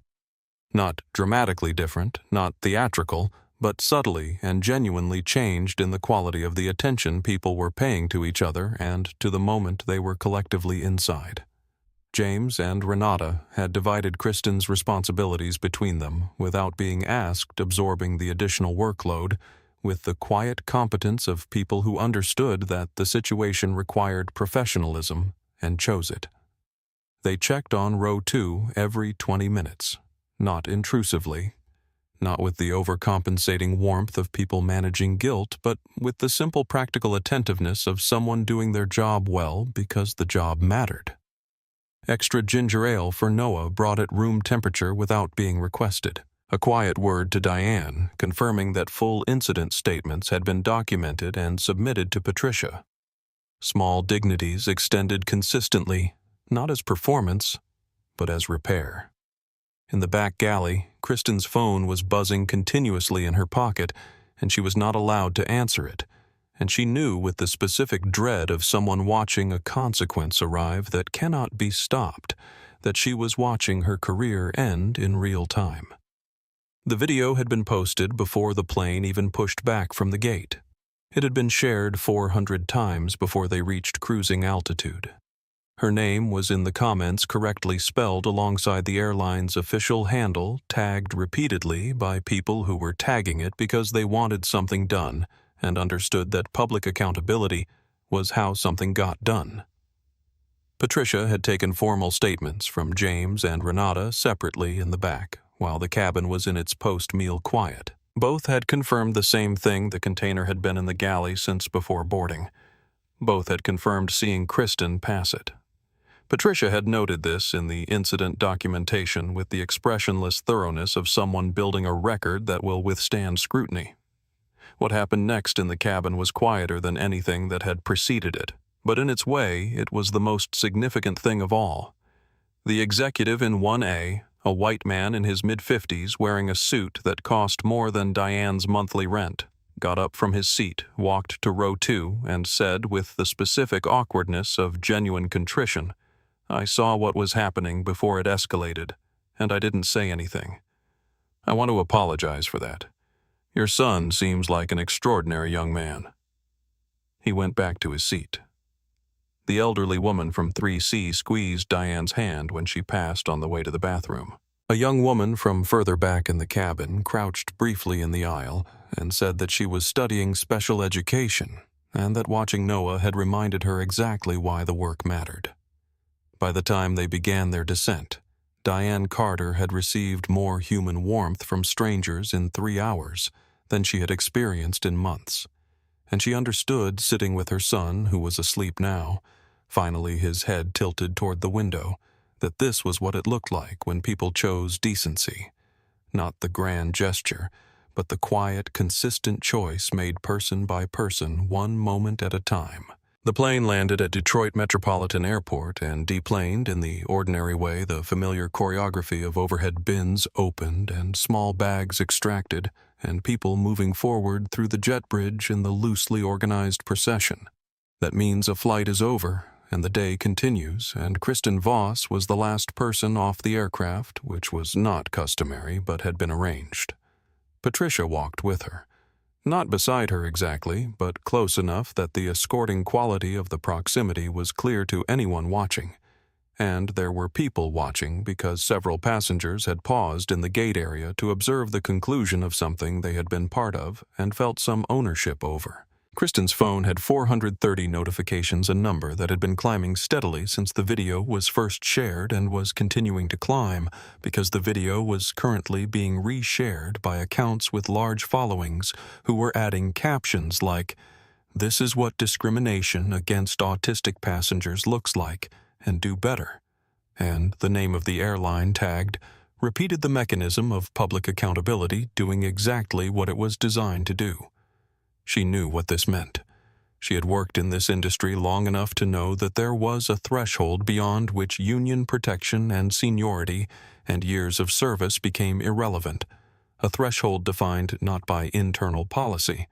Not dramatically different, not theatrical, but subtly and genuinely changed in the quality of the attention people were paying to each other and to the moment they were collectively inside. James and Renata had divided Kristen's responsibilities between them without being asked, absorbing the additional workload with the quiet competence of people who understood that the situation required professionalism and chose it. They checked on row 2 every 20 minutes, not intrusively, not with the overcompensating warmth of people managing guilt, but with the simple practical attentiveness of someone doing their job well because the job mattered. Extra ginger ale for Noah brought it room temperature without being requested. A quiet word to Diane, confirming that full incident statements had been documented and submitted to Patricia. Small dignities extended consistently, not as performance, but as repair. In the back galley, Kristen's phone was buzzing continuously in her pocket, and she was not allowed to answer it, and she knew with the specific dread of someone watching a consequence arrive that cannot be stopped, that she was watching her career end in real time. The video had been posted before the plane even pushed back from the gate. It had been shared 400 times before they reached cruising altitude. Her name was in the comments correctly spelled alongside the airline's official handle, tagged repeatedly by people who were tagging it because they wanted something done and understood that public accountability was how something got done. Patricia had taken formal statements from James and Renata separately in the back, while the cabin was in its post-meal quiet. Both had confirmed the same thing: the container had been in the galley since before boarding. Both had confirmed seeing Kristen pass it. Patricia had noted this in the incident documentation with the expressionless thoroughness of someone building a record that will withstand scrutiny. What happened next in the cabin was quieter than anything that had preceded it, but in its way it was the most significant thing of all. The executive in 1A, a white man in his mid-50s wearing a suit that cost more than Diane's monthly rent, got up from his seat, walked to row 2, and said with the specific awkwardness of genuine contrition, "I saw what was happening before it escalated, and I didn't say anything. I want to apologize for that. Your son seems like an extraordinary young man." He went back to his seat. The elderly woman from 3C squeezed Diane's hand when she passed on the way to the bathroom. A young woman from further back in the cabin crouched briefly in the aisle and said that she was studying special education and that watching Noah had reminded her exactly why the work mattered. By the time they began their descent, Diane Carter had received more human warmth from strangers in 3 hours than she had experienced in months, and she understood, sitting with her son, who was asleep now, finally his head tilted toward the window, that this was what it looked like when people chose decency. Not the grand gesture, but the quiet, consistent choice made person by person, one moment at a time. The plane landed at Detroit Metropolitan Airport and deplaned in the ordinary way. The familiar choreography of overhead bins opened and small bags extracted, and people moving forward through the jet bridge in the loosely organized procession. That means a flight is over, and the day continues, and Kristen Voss was the last person off the aircraft, which was not customary but had been arranged. Patricia walked with her. Not beside her exactly, but close enough that the escorting quality of the proximity was clear to anyone watching. And there were people watching because several passengers had paused in the gate area to observe the conclusion of something they had been part of and felt some ownership over. Kristen's phone had 430 notifications, a number that had been climbing steadily since the video was first shared and was continuing to climb because the video was currently being reshared by accounts with large followings who were adding captions like, "This is what discrimination against autistic passengers looks like, and do better," and the name of the airline tagged repeated the mechanism of public accountability doing exactly what it was designed to do. She knew what this meant. She had worked in this industry long enough to know that there was a threshold beyond which union protection and seniority and years of service became irrelevant, a threshold defined not by internal policy,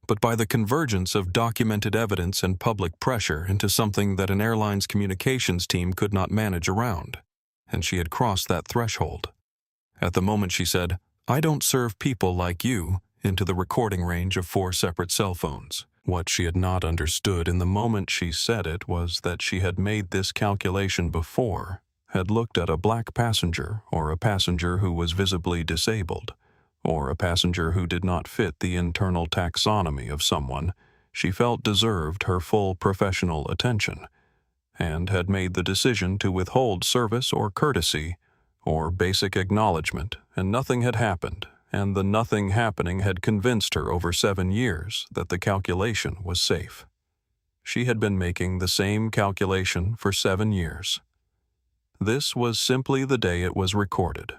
but by the convergence of documented evidence and public pressure into something that an airline's communications team could not manage around. And she had crossed that threshold. At the moment she said, "I don't serve people like you," into the recording range of 4 separate cell phones. What she had not understood in the moment she said it was that she had made this calculation before, had looked at a black passenger or a passenger who was visibly disabled, or a passenger who did not fit the internal taxonomy of someone she felt deserved her full professional attention, and had made the decision to withhold service or courtesy or basic acknowledgement, and nothing had happened, and the nothing happening had convinced her over 7 years that the calculation was safe. She had been making the same calculation for 7 years. This was simply the day it was recorded.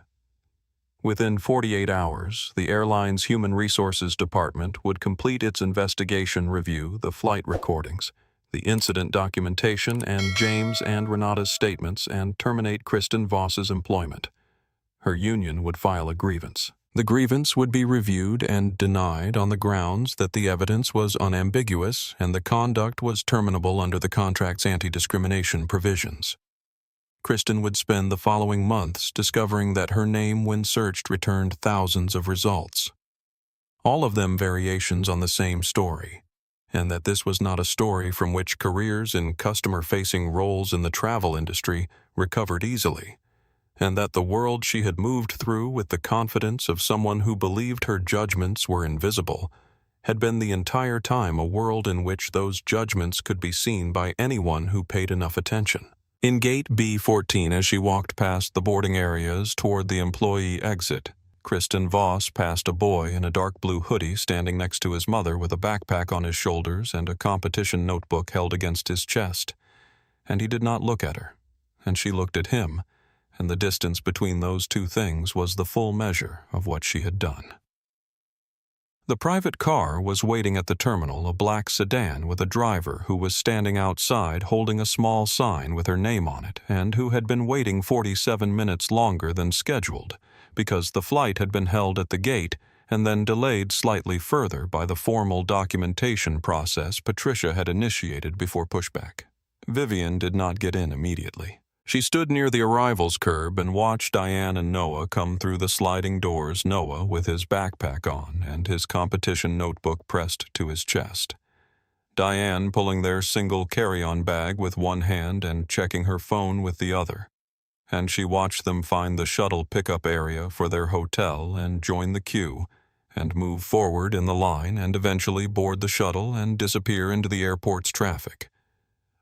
Within 48 hours, the airline's Human Resources Department would complete its investigation, review the flight recordings, the incident documentation, and James and Renata's statements, and terminate Kristen Voss's employment. Her union would file a grievance. The grievance would be reviewed and denied on the grounds that the evidence was unambiguous and the conduct was terminable under the contract's anti-discrimination provisions. Kristen would spend the following months discovering that her name when searched returned thousands of results, all of them variations on the same story, and that this was not a story from which careers in customer-facing roles in the travel industry recovered easily, and that the world she had moved through with the confidence of someone who believed her judgments were invisible had been the entire time a world in which those judgments could be seen by anyone who paid enough attention. In gate B14, as she walked past the boarding areas toward the employee exit, Kristen Voss passed a boy in a dark blue hoodie standing next to his mother with a backpack on his shoulders and a competition notebook held against his chest. And he did not look at her, and she looked at him, and the distance between those two things was the full measure of what she had done. The private car was waiting at the terminal, a black sedan with a driver who was standing outside holding a small sign with her name on it and who had been waiting 47 minutes longer than scheduled because the flight had been held at the gate and then delayed slightly further by the formal documentation process Patricia had initiated before pushback. Vivian did not get in immediately. She stood near the arrivals curb and watched Diane and Noah come through the sliding doors, Noah with his backpack on and his competition notebook pressed to his chest. Diane pulling their single carry-on bag with one hand and checking her phone with the other. And she watched them find the shuttle pickup area for their hotel and join the queue, and move forward in the line and eventually board the shuttle and disappear into the airport's traffic.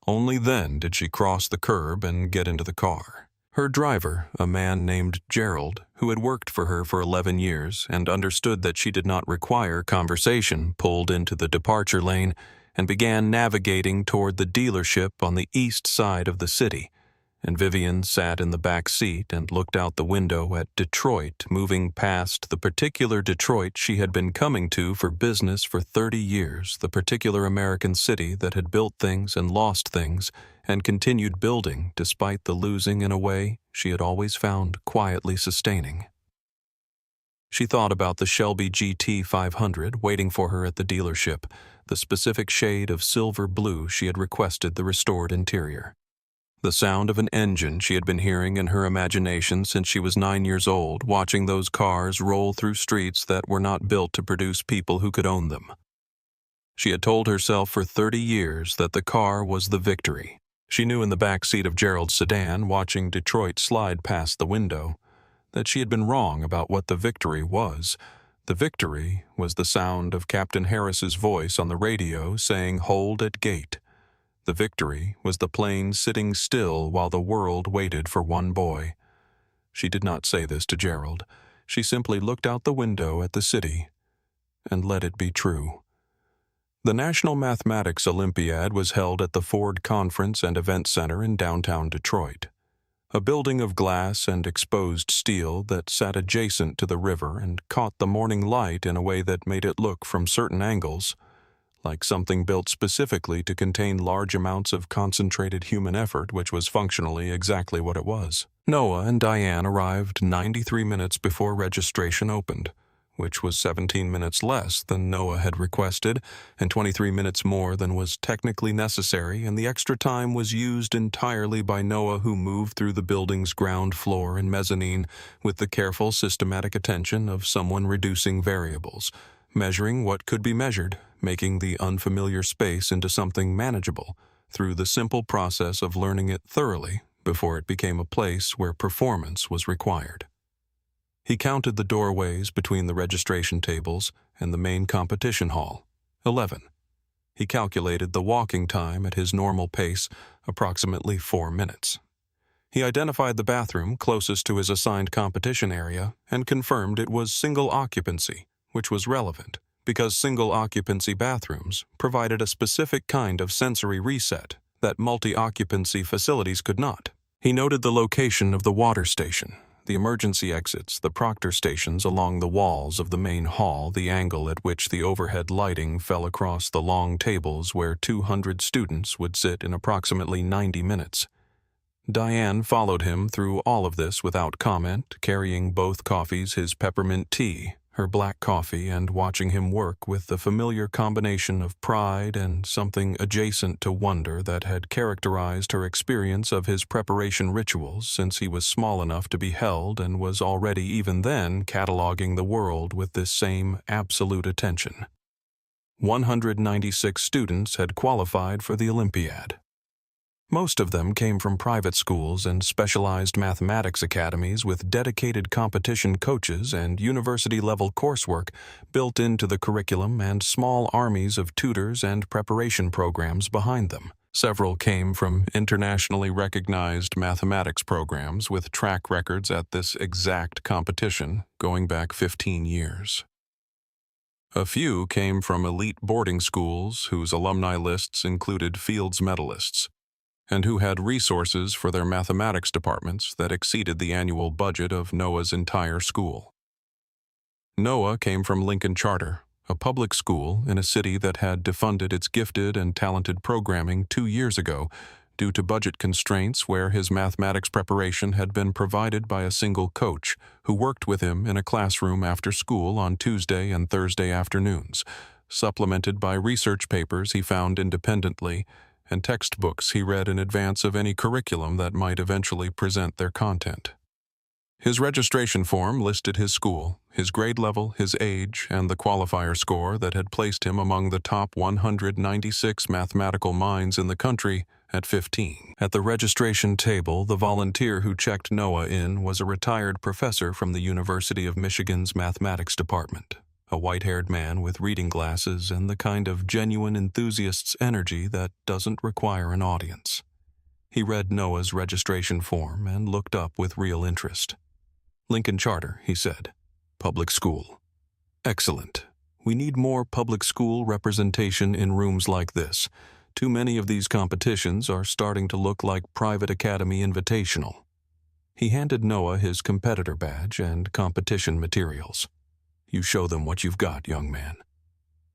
Only then did she cross the curb and get into the car. Her driver, a man named Gerald, who had worked for her for 11 years and understood that she did not require conversation, pulled into the departure lane and began navigating toward the dealership on the east side of the city, and Vivian sat in the back seat and looked out the window at Detroit, moving past the particular Detroit she had been coming to for business for 30 years, the particular American city that had built things and lost things and continued building despite the losing in a way she had always found quietly sustaining. She thought about the Shelby GT 500 waiting for her at the dealership, the specific shade of silver blue she had requested the restored interior. The sound of an engine she had been hearing in her imagination since she was 9 years old, watching those cars roll through streets that were not built to produce people who could own them. She had told herself for 30 years that the car was the victory. She knew in the back seat of Gerald's sedan, watching Detroit slide past the window, that she had been wrong about what the victory was. The victory was the sound of Captain Harris's voice on the radio saying, "Hold at gate." The victory was the plane sitting still while the world waited for one boy. She did not say this to Gerald. She simply looked out the window at the city and let it be true. The National Mathematics Olympiad was held at the Ford Conference and Event Center in downtown Detroit, a building of glass and exposed steel that sat adjacent to the river and caught the morning light in a way that made it look from certain angles like something built specifically to contain large amounts of concentrated human effort, which was functionally exactly what it was. Noah and Diane arrived 93 minutes before registration opened, which was 17 minutes less than Noah had requested and 23 minutes more than was technically necessary, and the extra time was used entirely by Noah, who moved through the building's ground floor and mezzanine with the careful, systematic attention of someone reducing variables, measuring what could be measured, making the unfamiliar space into something manageable through the simple process of learning it thoroughly before it became a place where performance was required. He counted the doorways between the registration tables and the main competition hall, 11. He calculated the walking time at his normal pace, approximately 4 minutes. He identified the bathroom closest to his assigned competition area and confirmed it was single occupancy, which was relevant because single-occupancy bathrooms provided a specific kind of sensory reset that multi-occupancy facilities could not. He noted the location of the water station, the emergency exits, the proctor stations along the walls of the main hall, the angle at which the overhead lighting fell across the long tables where 200 students would sit in approximately 90 minutes. Diane followed him through all of this without comment, carrying both coffees, his peppermint tea, her black coffee, and watching him work with the familiar combination of pride and something adjacent to wonder that had characterized her experience of his preparation rituals since he was small enough to be held and was already even then cataloging the world with this same absolute attention. 196 students had qualified for the Olympiad. Most of them came from private schools and specialized mathematics academies with dedicated competition coaches and university-level coursework built into the curriculum and small armies of tutors and preparation programs behind them. Several came from internationally recognized mathematics programs with track records at this exact competition going back 15 years. A few came from elite boarding schools whose alumni lists included Fields medalists, and who had resources for their mathematics departments that exceeded the annual budget of Noah's entire school. Noah came from Lincoln Charter, a public school in a city that had defunded its gifted and talented programming 2 years ago due to budget constraints, where his mathematics preparation had been provided by a single coach who worked with him in a classroom after school on Tuesday and Thursday afternoons, supplemented by research papers he found independently and textbooks he read in advance of any curriculum that might eventually present their content. His registration form listed his school, his grade level, his age, and the qualifier score that had placed him among the top 196 mathematical minds in the country at 15. At the registration table, the volunteer who checked Noah in was a retired professor from the University of Michigan's mathematics department, a white-haired man with reading glasses and the kind of genuine enthusiast's energy that doesn't require an audience. He read Noah's registration form and looked up with real interest. "Lincoln Charter," he said. "Public school. Excellent. We need more public school representation in rooms like this. Too many of these competitions are starting to look like private academy invitational." He handed Noah his competitor badge and competition materials. "You show them what you've got, young man."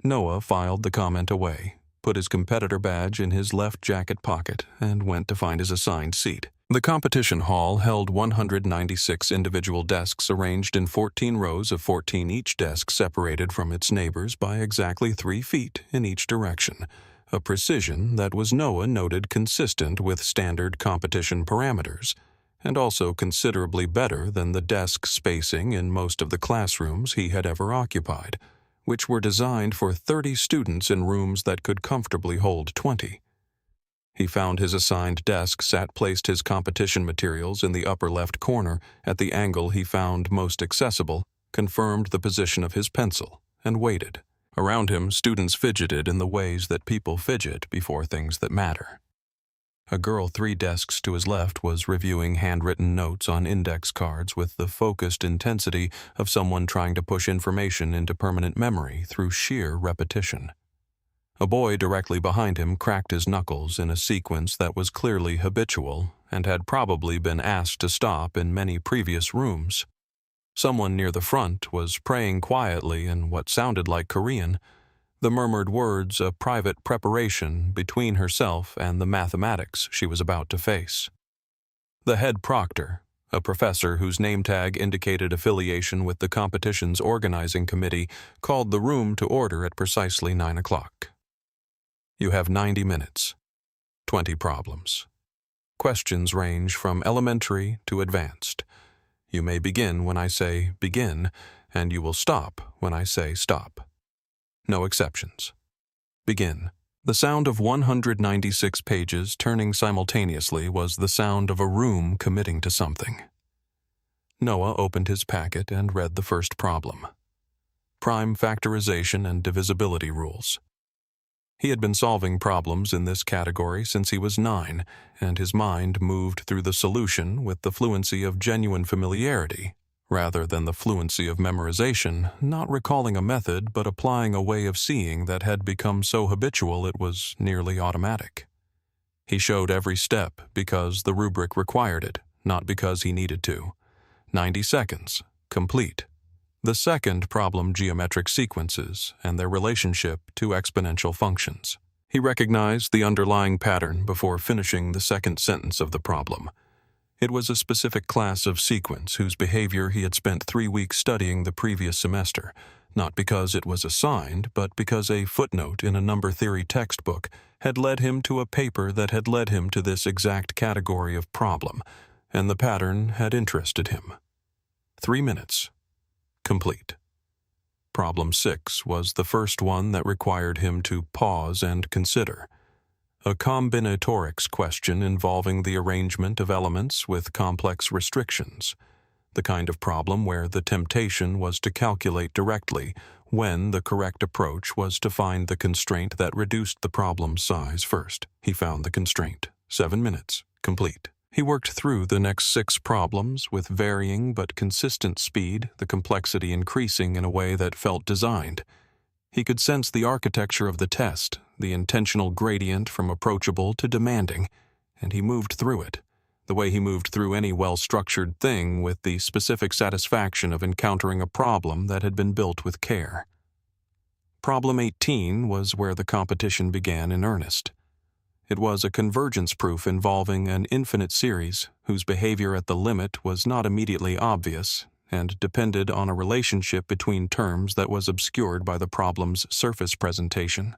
Noah filed the comment away, put his competitor badge in his left jacket pocket, and went to find his assigned seat. The competition hall held 196 individual desks arranged in 14 rows of 14, each desk separated from its neighbors by exactly 3 feet in each direction, a precision that was Noah noted consistent with standard competition parameters, and also considerably better than the desk spacing in most of the classrooms he had ever occupied, which were designed for 30 students in rooms that could comfortably hold 20. He found his assigned desk placed his competition materials in the upper left corner at the angle he found most accessible, confirmed the position of his pencil, and waited. Around him, students fidgeted in the ways that people fidget before things that matter. A girl 3 desks to his left was reviewing handwritten notes on index cards with the focused intensity of someone trying to push information into permanent memory through sheer repetition. A boy directly behind him cracked his knuckles in a sequence that was clearly habitual and had probably been asked to stop in many previous rooms. Someone near the front was praying quietly in what sounded like Korean, the murmured words a private preparation between herself and the mathematics she was about to face. The head proctor, a professor whose name tag indicated affiliation with the competition's organizing committee, called the room to order at precisely 9 o'clock. You have 90 minutes, 20 problems. Questions range from elementary to advanced. You may begin when I say begin, and you will stop when I say stop. No exceptions. Begin. The sound of 196 pages turning simultaneously was the sound of a room committing to something. Noah opened his packet and read the first problem. Prime factorization and divisibility rules. He had been solving problems in this category since he was 9, and his mind moved through the solution with the fluency of genuine familiarity, rather than the fluency of memorization, not recalling a method but applying a way of seeing that had become so habitual it was nearly automatic. He showed every step because the rubric required it, not because he needed to. 90 seconds. Complete. The second problem: geometric sequences and their relationship to exponential functions. He recognized the underlying pattern before finishing the second sentence of the problem. It was a specific class of sequence whose behavior he had spent 3 weeks studying the previous semester, not because it was assigned, but because a footnote in a number theory textbook had led him to a paper that had led him to this exact category of problem, and the pattern had interested him. 3 minutes. Complete. Problem 6 was the first one that required him to pause and consider. A combinatorics question involving the arrangement of elements with complex restrictions, the kind of problem where the temptation was to calculate directly when the correct approach was to find the constraint that reduced the problem's size first. He found the constraint. 7 minutes. Complete. He worked through the next 6 problems with varying but consistent speed, the complexity increasing in a way that felt designed. He could sense the architecture of the test, the intentional gradient from approachable to demanding, and he moved through it, the way he moved through any well-structured thing, with the specific satisfaction of encountering a problem that had been built with care. Problem 18 was where the competition began in earnest. It was a convergence proof involving an infinite series whose behavior at the limit was not immediately obvious and depended on a relationship between terms that was obscured by the problem's surface presentation.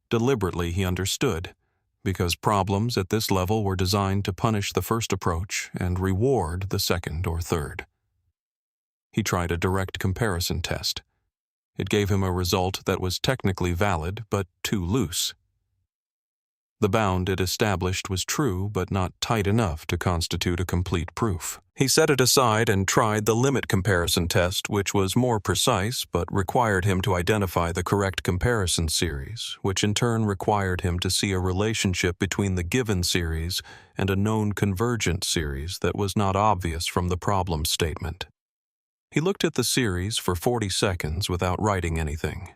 Deliberately he understood, because problems at this level were designed to punish the first approach and reward the second or third. He tried a direct comparison test. It gave him a result that was technically valid but too loose. The bound it established was true but not tight enough to constitute a complete proof. He set it aside and tried the limit comparison test, which was more precise but required him to identify the correct comparison series, which in turn required him to see a relationship between the given series and a known convergent series that was not obvious from the problem statement. He looked at the series for 40 seconds without writing anything.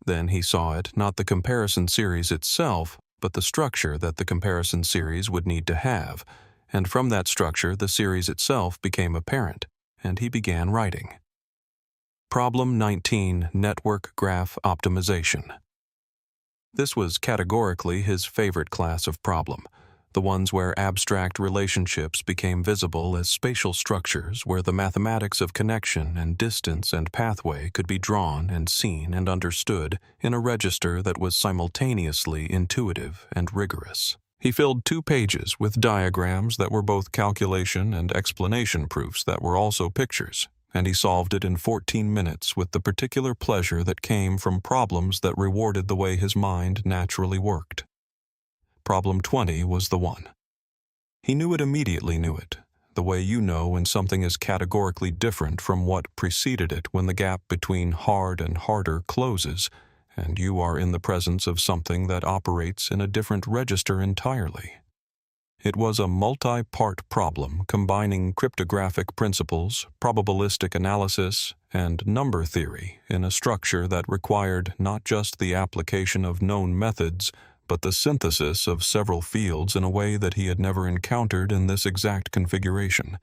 Then he saw it, not the comparison series itself, but the structure that the comparison series would need to have, and from that structure the series itself became apparent, and he began writing. Problem 19: Network Graph Optimization. This was categorically his favorite class of problem, the ones where abstract relationships became visible as spatial structures where the mathematics of connection and distance and pathway could be drawn and seen and understood in a register that was simultaneously intuitive and rigorous. He filled 2 pages with diagrams that were both calculation and explanation proofs that were also pictures, and he solved it in 14 minutes with the particular pleasure that came from problems that rewarded the way his mind naturally worked. Problem 20 was the one. He knew it immediately, the way you know when something is categorically different from what preceded it when the gap between hard and harder closes, and you are in the presence of something that operates in a different register entirely. It was a multi-part problem combining cryptographic principles, probabilistic analysis, and number theory in a structure that required not just the application of known methods, but the synthesis of several fields in a way that he had never encountered in this exact configuration.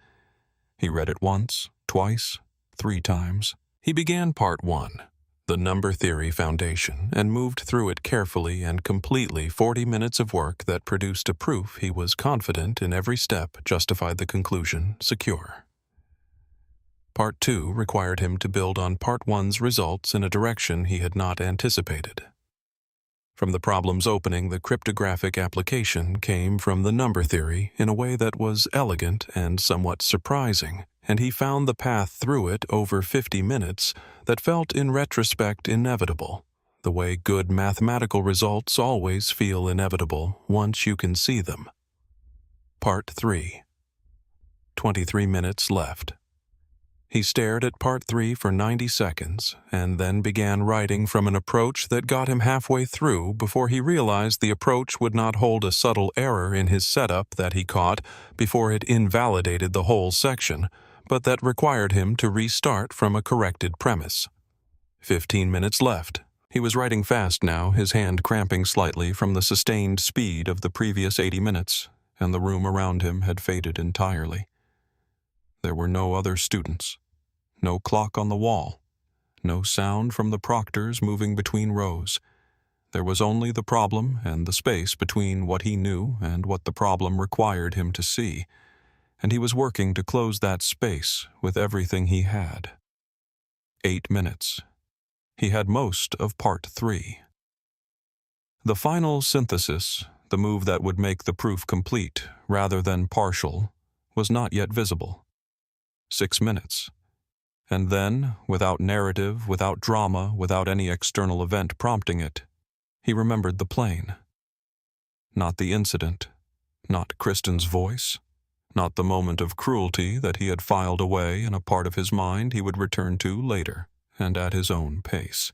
He read it once, twice, 3 times. He began Part 1, the number theory foundation, and moved through it carefully and completely 40 minutes of work that produced a proof he was confident in every step justified the conclusion secure. Part 2 required him to build on Part 1's results in a direction he had not anticipated. From the problem's opening, the cryptographic application came from the number theory in a way that was elegant and somewhat surprising, and he found the path through it over 50 minutes that felt in retrospect inevitable, the way good mathematical results always feel inevitable once you can see them. Part 3. 23 minutes left. He stared at Part 3 for 90 seconds and then began writing from an approach that got him halfway through before he realized the approach would not hold a subtle error in his setup that he caught before it invalidated the whole section, but that required him to restart from a corrected premise. 15 minutes left. He was writing fast now, his hand cramping slightly from the sustained speed of the previous 80 minutes, and the room around him had faded entirely. There were no other students. No clock on the wall. No sound from the proctors moving between rows. There was only the problem and the space between what he knew and what the problem required him to see, and he was working to close that space with everything he had. 8 minutes. He had most of Part 3. The final synthesis, the move that would make the proof complete rather than partial, was not yet visible. 6 minutes. And then, without narrative, without drama, without any external event prompting it, he remembered the plane. Not the incident, not Kristen's voice, not the moment of cruelty that he had filed away in a part of his mind he would return to later, and at his own pace.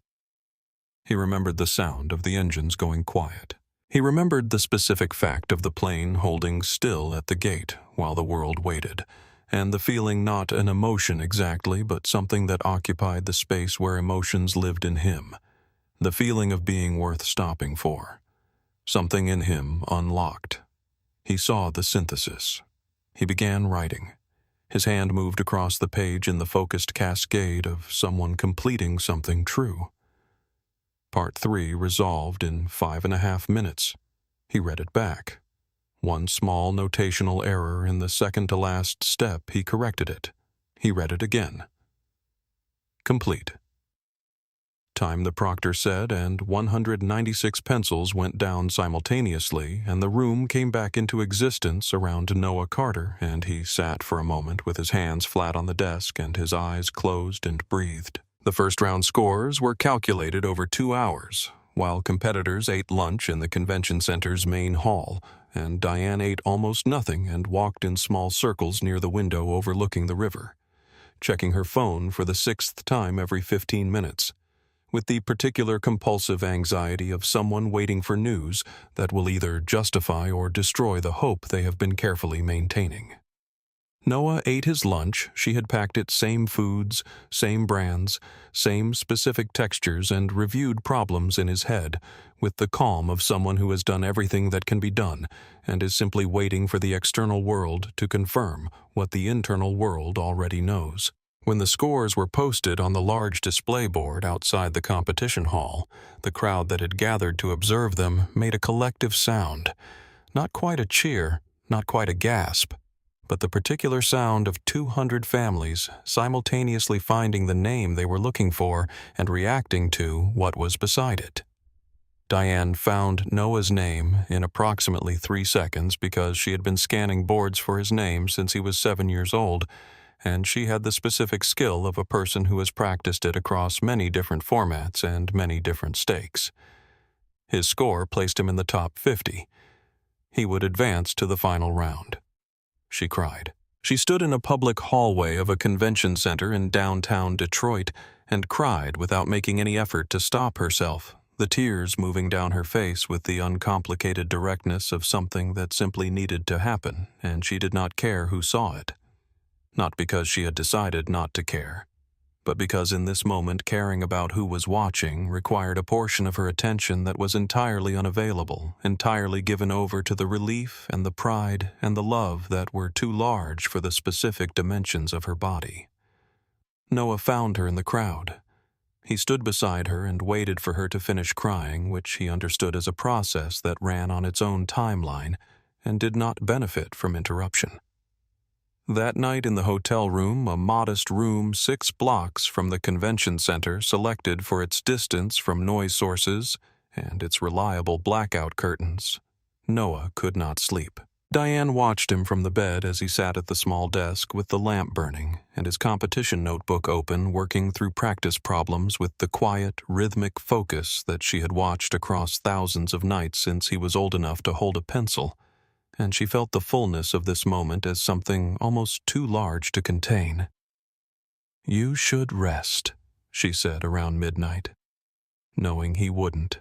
He remembered the sound of the engines going quiet. He remembered the specific fact of the plane holding still at the gate while the world waited, and the feeling not an emotion exactly, but something that occupied the space where emotions lived in him, the feeling of being worth stopping for. Something in him unlocked. He saw the synthesis. He began writing. His hand moved across the page in the focused cascade of someone completing something true. Part 3 resolved in 5.5 minutes. He read it back. One small notational error in the second-to-last step, he corrected it. He read it again. Complete. Time, the proctor said, and 196 pencils went down simultaneously, and the room came back into existence around Noah Carter, and he sat for a moment with his hands flat on the desk and his eyes closed and breathed. The first-round scores were calculated over 2 hours, while competitors ate lunch in the convention center's main hall, and Diane ate almost nothing and walked in small circles near the window overlooking the river, checking her phone for the 6th time every 15 minutes, with the particular compulsive anxiety of someone waiting for news that will either justify or destroy the hope they have been carefully maintaining. Noah ate his lunch. She had packed it same foods, same brands, same specific textures, and reviewed problems in his head with the calm of someone who has done everything that can be done and is simply waiting for the external world to confirm what the internal world already knows. When the scores were posted on the large display board outside the competition hall, the crowd that had gathered to observe them made a collective sound, Not quite a cheer, not quite a gasp, but the particular sound of 200 families simultaneously finding the name they were looking for and reacting to what was beside it. Diane found Noah's name in approximately 3 seconds because she had been scanning boards for his name since he was 7 years old, and she had the specific skill of a person who has practiced it across many different formats and many different stakes. His score placed him in the top 50. He would advance to the final round. She cried. She stood in a public hallway of a convention center in downtown Detroit and cried without making any effort to stop herself, the tears moving down her face with the uncomplicated directness of something that simply needed to happen, and she did not care who saw it. Not because she had decided not to care, but because in this moment caring about who was watching required a portion of her attention that was entirely unavailable, entirely given over to the relief and the pride and the love that were too large for the specific dimensions of her body. Noah found her in the crowd. He stood beside her and waited for her to finish crying, which he understood as a process that ran on its own timeline and did not benefit from interruption. That night in the hotel room, a modest room 6 blocks from the convention center selected for its distance from noise sources and its reliable blackout curtains, Noah could not sleep. Diane watched him from the bed as he sat at the small desk with the lamp burning and his competition notebook open, working through practice problems with the quiet, rhythmic focus that she had watched across thousands of nights since he was old enough to hold a pencil, and she felt the fullness of this moment as something almost too large to contain. "You should rest," she said around midnight, knowing he wouldn't,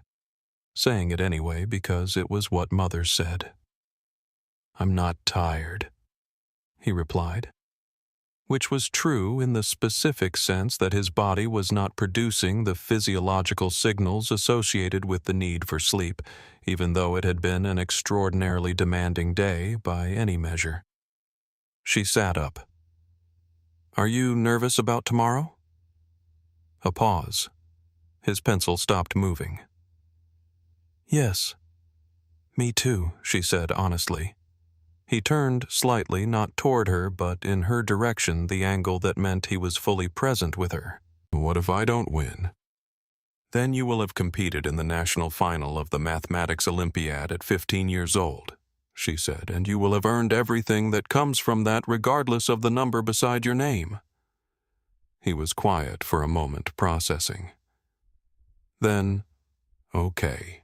saying it anyway because it was what mothers said. "I'm not tired," he replied, which was true in the specific sense that his body was not producing the physiological signals associated with the need for sleep, even though it had been an extraordinarily demanding day by any measure. She sat up. "Are you nervous about tomorrow?" A pause. His pencil stopped moving. "Yes. Me too," she said honestly. He turned slightly, not toward her, but in her direction, the angle that meant he was fully present with her. "What if I don't win?" "Then you will have competed in the national final of the Mathematics Olympiad at 15 years old," she said, "and you will have earned everything that comes from that regardless of the number beside your name." He was quiet for a moment, processing. Then, "Okay."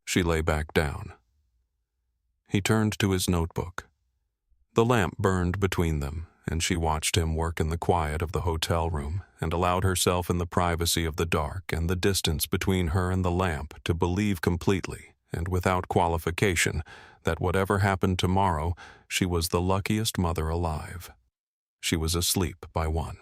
She lay back down. He turned to his notebook. The lamp burned between them, and she watched him work in the quiet of the hotel room and allowed herself in the privacy of the dark and the distance between her and the lamp to believe completely and without qualification that whatever happened tomorrow, she was the luckiest mother alive. She was asleep by 1.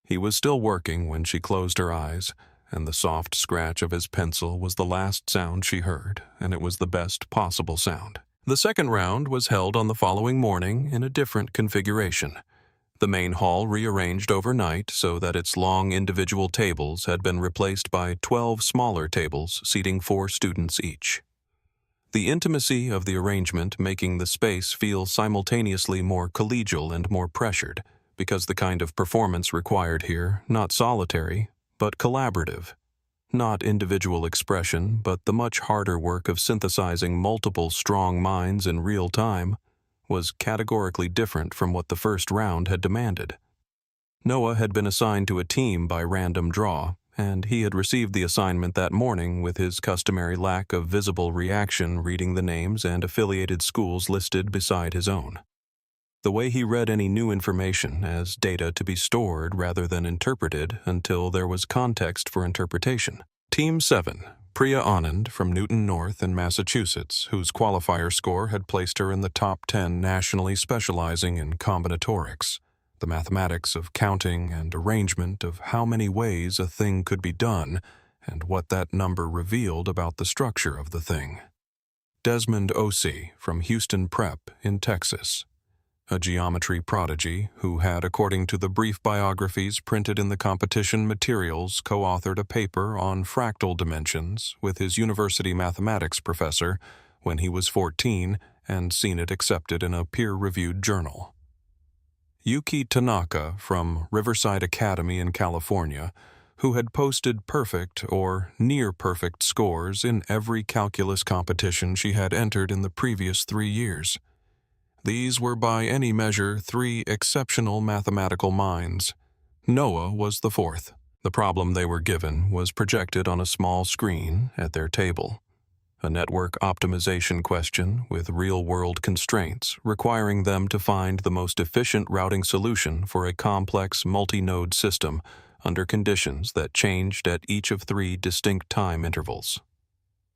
He was still working when she closed her eyes, and the soft scratch of his pencil was the last sound she heard, and it was the best possible sound. The second round was held on the following morning in a different configuration. The main hall rearranged overnight so that its long individual tables had been replaced by 12 smaller tables seating 4 students each. The intimacy of the arrangement making the space feel simultaneously more collegial and more pressured, because the kind of performance required here, not solitary, but collaborative. Not individual expression, but the much harder work of synthesizing multiple strong minds in real time, was categorically different from what the first round had demanded. Noah had been assigned to a team by random draw, and he had received the assignment that morning with his customary lack of visible reaction reading the names and affiliated schools listed beside his own. The way he read any new information as data to be stored rather than interpreted until there was context for interpretation. Team 7, Priya Anand from Newton North in Massachusetts, whose qualifier score had placed her in the top 10 nationally specializing in combinatorics, the mathematics of counting and arrangement of how many ways a thing could be done and what that number revealed about the structure of the thing. Desmond Osei from Houston Prep in Texas, a geometry prodigy who had, according to the brief biographies printed in the competition materials, co-authored a paper on fractal dimensions with his university mathematics professor, when he was 14 and seen it accepted in a peer-reviewed journal. Yuki Tanaka from Riverside Academy in California, who had posted perfect or near-perfect scores in every calculus competition she had entered in the previous 3 years. These were by any measure 3 exceptional mathematical minds. Noah was the 4th. The problem they were given was projected on a small screen at their table. A network optimization question with real-world constraints requiring them to find the most efficient routing solution for a complex multi-node system under conditions that changed at each of 3 distinct time intervals.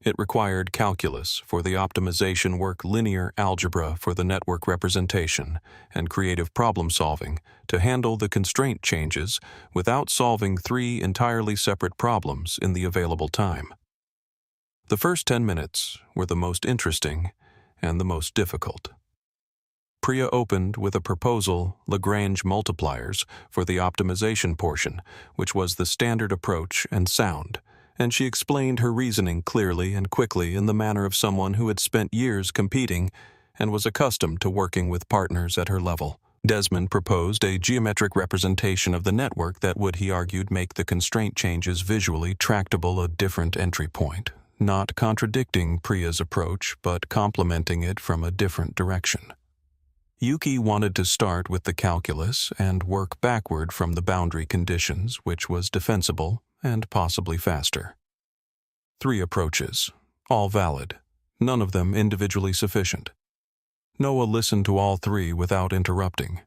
It required calculus for the optimization work, linear algebra for the network representation, and creative problem-solving to handle the constraint changes without solving 3 entirely separate problems in the available time. The first 10 minutes were the most interesting and the most difficult. Priya opened with a proposal, Lagrange multipliers, for the optimization portion, which was the standard approach and sound, and she explained her reasoning clearly and quickly in the manner of someone who had spent years competing and was accustomed to working with partners at her level. Desmond proposed a geometric representation of the network that would, he argued, make the constraint changes visually tractable a different entry point, not contradicting Priya's approach, but complementing it from a different direction. Yuki wanted to start with the calculus and work backward from the boundary conditions, which was defensible and possibly faster. 3 approaches, all valid, none of them individually sufficient. Noah listened to all 3 without interrupting.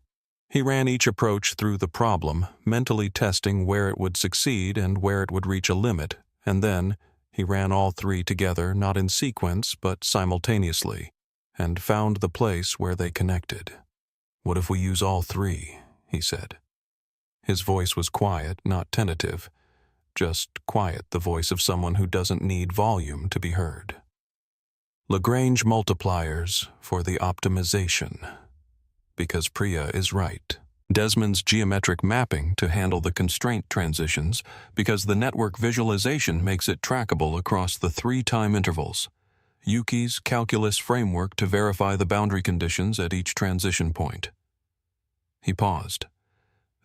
He ran each approach through the problem, mentally testing where it would succeed and where it would reach a limit, and then he ran all 3 together, not in sequence but simultaneously, and found the place where they connected. "What if we use all 3?" he said. His voice was quiet, not tentative, just quiet, the voice of someone who doesn't need volume to be heard. Lagrange multipliers for the optimization. Because Priya is right. Desmond's geometric mapping to handle the constraint transitions, because the network visualization makes it trackable across the 3 time intervals. Yuki's calculus framework to verify the boundary conditions at each transition point. He paused.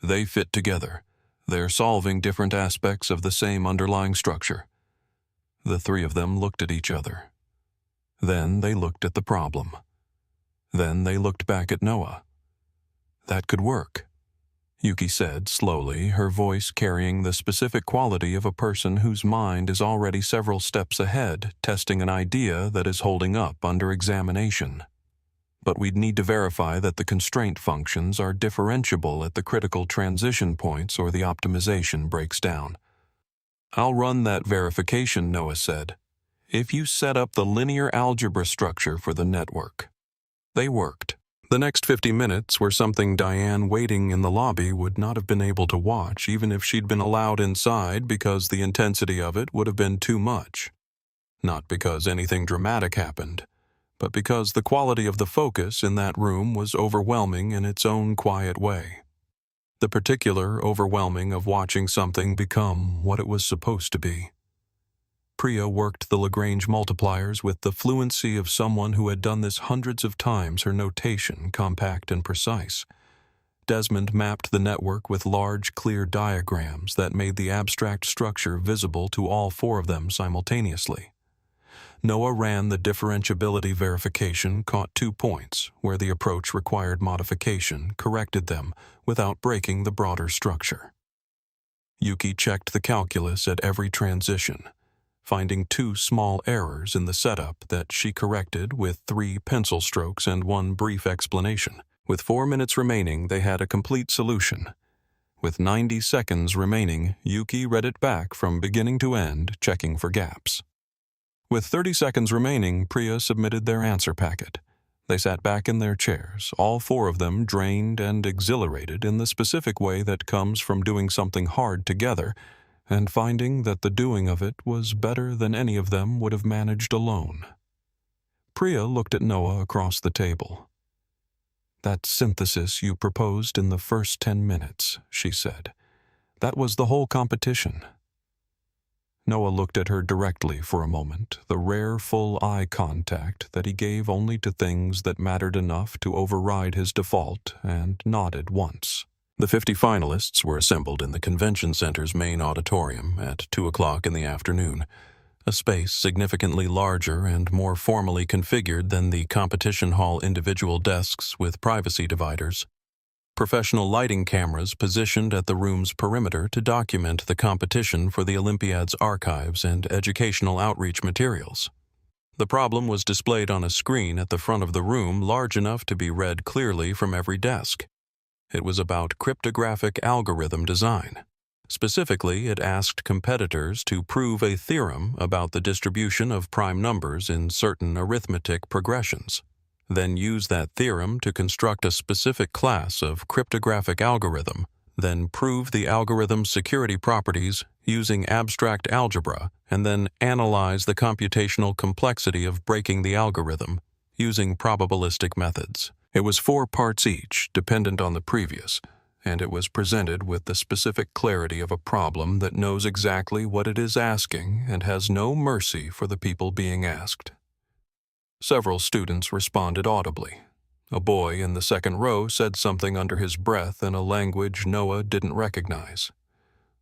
They fit together. They're solving different aspects of the same underlying structure. The 3 of them looked at each other. Then they looked at the problem. Then they looked back at Noah. That could work, Yuki said slowly, her voice carrying the specific quality of a person whose mind is already several steps ahead, testing an idea that is holding up under examination. But we'd need to verify that the constraint functions are differentiable at the critical transition points or the optimization breaks down. I'll run that verification, Noah said, if you set up the linear algebra structure for the network. They worked. The next 50 minutes were something Diane waiting in the lobby would not have been able to watch even if she'd been allowed inside because the intensity of it would have been too much. Not because anything dramatic happened, but because the quality of the focus in that room was overwhelming in its own quiet way. The particular overwhelming of watching something become what it was supposed to be. Priya worked the Lagrange multipliers with the fluency of someone who had done this hundreds of times, her notation compact and precise. Desmond mapped the network with large, clear diagrams that made the abstract structure visible to all 4 of them simultaneously. Noah ran the differentiability verification, caught 2 points where the approach required modification, corrected them without breaking the broader structure. Yuki checked the calculus at every transition, finding 2 small errors in the setup that she corrected with 3 pencil strokes and 1 brief explanation. With 4 minutes remaining, they had a complete solution. With 90 seconds remaining, Yuki read it back from beginning to end, checking for gaps. With 30 seconds remaining, Priya submitted their answer packet. They sat back in their chairs, all 4 of them drained and exhilarated in the specific way that comes from doing something hard together, and finding that the doing of it was better than any of them would have managed alone. Priya looked at Noah across the table. "That synthesis you proposed in the first 10 minutes, she said. That was the whole competition." Noah looked at her directly for a moment, the rare full eye contact that he gave only to things that mattered enough to override his default, and nodded once. The 50 finalists were assembled in the convention center's main auditorium at 2 o'clock in the afternoon, a space significantly larger and more formally configured than the competition hall individual desks with privacy dividers. Professional lighting cameras positioned at the room's perimeter to document the competition for the Olympiad's archives and educational outreach materials. The problem was displayed on a screen at the front of the room large enough to be read clearly from every desk. It was about cryptographic algorithm design. Specifically, it asked competitors to prove a theorem about the distribution of prime numbers in certain arithmetic progressions. Then use that theorem to construct a specific class of cryptographic algorithm, then prove the algorithm's security properties using abstract algebra, and then analyze the computational complexity of breaking the algorithm using probabilistic methods. It was 4 parts each, dependent on the previous, and it was presented with the specific clarity of a problem that knows exactly what it is asking and has no mercy for the people being asked. Several students responded audibly. A boy in the second row said something under his breath in a language Noah didn't recognize.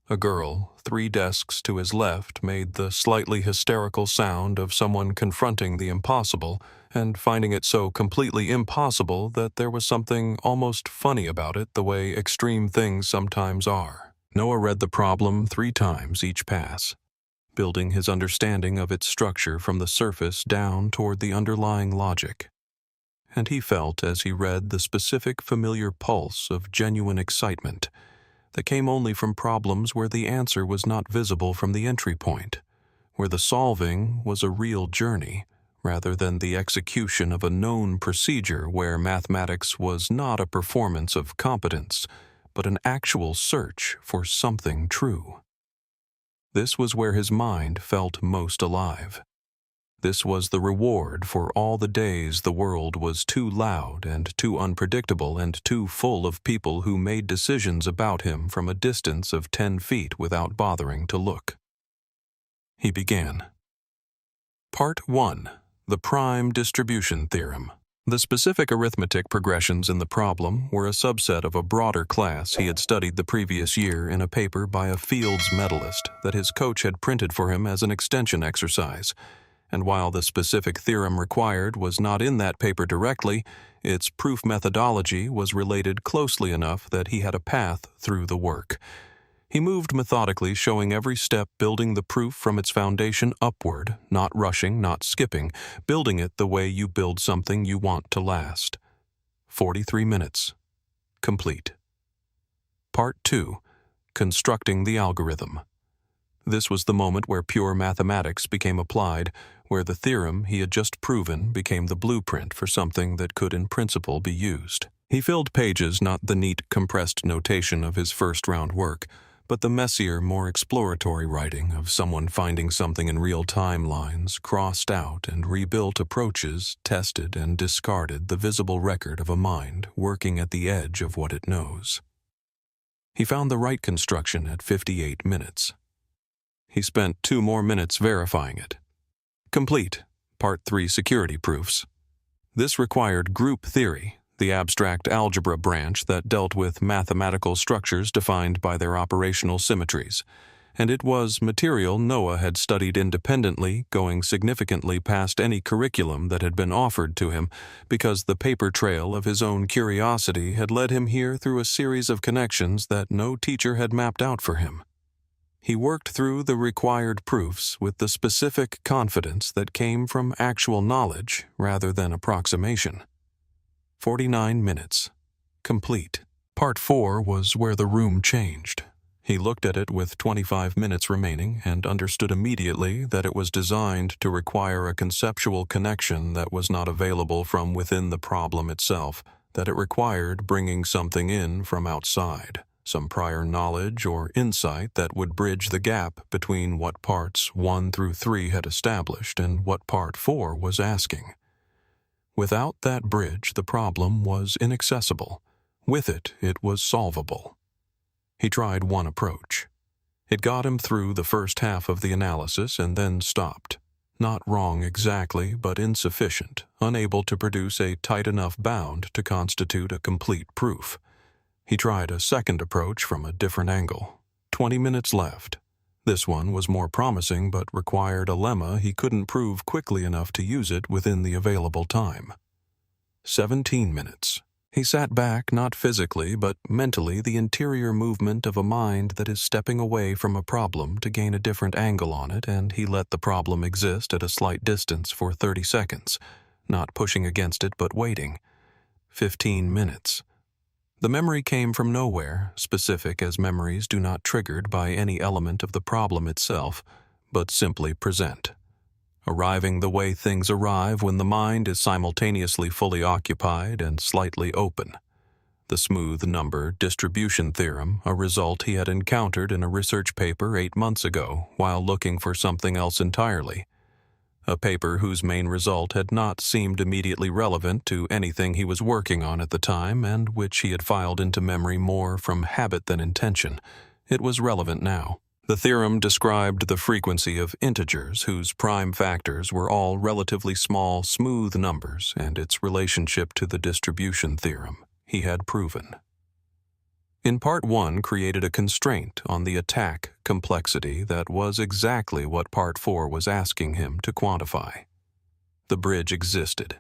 A girl, 3 desks to his left, made the slightly hysterical sound of someone confronting the impossible and finding it so completely impossible that there was something almost funny about it, the way extreme things sometimes are. Noah read the problem 3 times each pass, building his understanding of its structure from the surface down toward the underlying logic. And he felt, as he read, the specific familiar pulse of genuine excitement that came only from problems where the answer was not visible from the entry point, where the solving was a real journey, rather than the execution of a known procedure where mathematics was not a performance of competence, but an actual search for something true. This was where his mind felt most alive. This was the reward for all the days the world was too loud and too unpredictable and too full of people who made decisions about him from a distance of 10 feet without bothering to look. He began. Part 1. The Prime Distribution Theorem. The specific arithmetic progressions in the problem were a subset of a broader class he had studied the previous year in a paper by a Fields medalist that his coach had printed for him as an extension exercise. And while the specific theorem required was not in that paper directly, its proof methodology was related closely enough that he had a path through the work. He moved methodically, showing every step building the proof from its foundation upward, not rushing, not skipping, building it the way you build something you want to last. 43 minutes. Complete. Part 2. Constructing the algorithm. This was the moment where pure mathematics became applied, where the theorem he had just proven became the blueprint for something that could in principle be used. He filled pages, not the neat, compressed notation of his first-round work, but the messier, more exploratory writing of someone finding something in real timelines, crossed out and rebuilt approaches, tested and discarded the visible record of a mind working at the edge of what it knows. He found the right construction at 58 minutes. He spent 2 more minutes verifying it. Complete. Part 3 Security Proofs. This required group theory, the abstract algebra branch that dealt with mathematical structures defined by their operational symmetries, and it was material Noah had studied independently, going significantly past any curriculum that had been offered to him, because the paper trail of his own curiosity had led him here through a series of connections that no teacher had mapped out for him. He worked through the required proofs with the specific confidence that came from actual knowledge rather than approximation. 49 minutes. Complete. Part 4 was where the room changed. He looked at it with 25 minutes remaining and understood immediately that it was designed to require a conceptual connection that was not available from within the problem itself, that it required bringing something in from outside, some prior knowledge or insight that would bridge the gap between what parts 1 through 3 had established and what part 4 was asking. Without that bridge, the problem was inaccessible. With it, it was solvable. He tried one approach. It got him through the first half of the analysis and then stopped. Not wrong exactly, but insufficient, unable to produce a tight enough bound to constitute a complete proof. He tried a second approach from a different angle. 20 minutes left. This one was more promising but required a lemma he couldn't prove quickly enough to use it within the available time. 17 minutes. He sat back, not physically, but mentally, the interior movement of a mind that is stepping away from a problem to gain a different angle on it, and he let the problem exist at a slight distance for 30 seconds, not pushing against it but waiting. 15 minutes. The memory came from nowhere, specific as memories do not triggered by any element of the problem itself, but simply present. Arriving the way things arrive when the mind is simultaneously fully occupied and slightly open. The smooth number distribution theorem, a result he had encountered in a research paper 8 months ago while looking for something else entirely. A paper whose main result had not seemed immediately relevant to anything he was working on at the time and which he had filed into memory more from habit than intention. It was relevant now. The theorem described the frequency of integers whose prime factors were all relatively small, smooth numbers and its relationship to the distribution theorem he had proven. In Part 1 created a constraint on the attack complexity that was exactly what Part 4 was asking him to quantify. The bridge existed.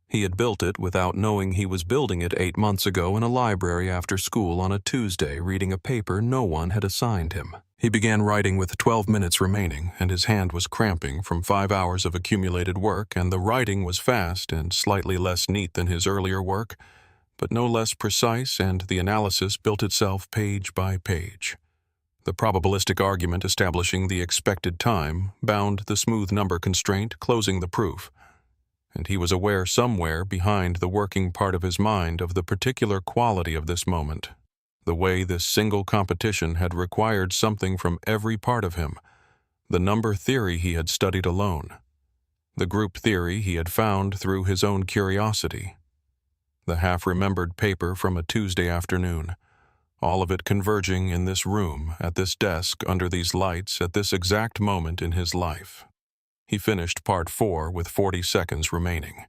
He had built it without knowing he was building it 8 months ago in a library after school on a Tuesday reading a paper no one had assigned him. He began writing with 12 minutes remaining, and his hand was cramping from 5 hours of accumulated work, and the writing was fast and slightly less neat than his earlier work, but no less precise, and the analysis built itself page by page. The probabilistic argument establishing the expected time bound the smooth number constraint closing the proof, and he was aware somewhere behind the working part of his mind of the particular quality of this moment. The way this single competition had required something from every part of him, the number theory he had studied alone, the group theory he had found through his own curiosity, the half-remembered paper from a Tuesday afternoon, all of it converging in this room, at this desk, under these lights, at this exact moment in his life. He finished Part 4 with 40 seconds remaining.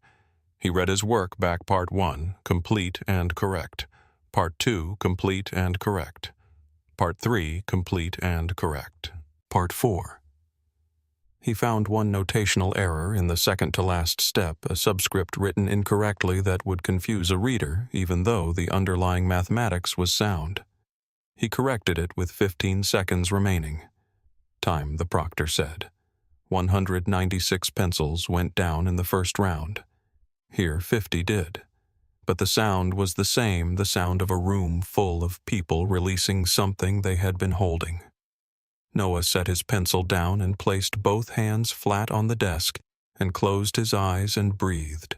He read his work back Part 1, complete and correct. Part 2, complete and correct. Part 3, complete and correct. Part 4. He found one notational error in the second-to-last step, a subscript written incorrectly that would confuse a reader, even though the underlying mathematics was sound. He corrected it with 15 seconds remaining. Time, the proctor said. 196 pencils went down in the first round. Here 50 did. But the sound was the same, the sound of a room full of people releasing something they had been holding. Noah set his pencil down and placed both hands flat on the desk and closed his eyes and breathed.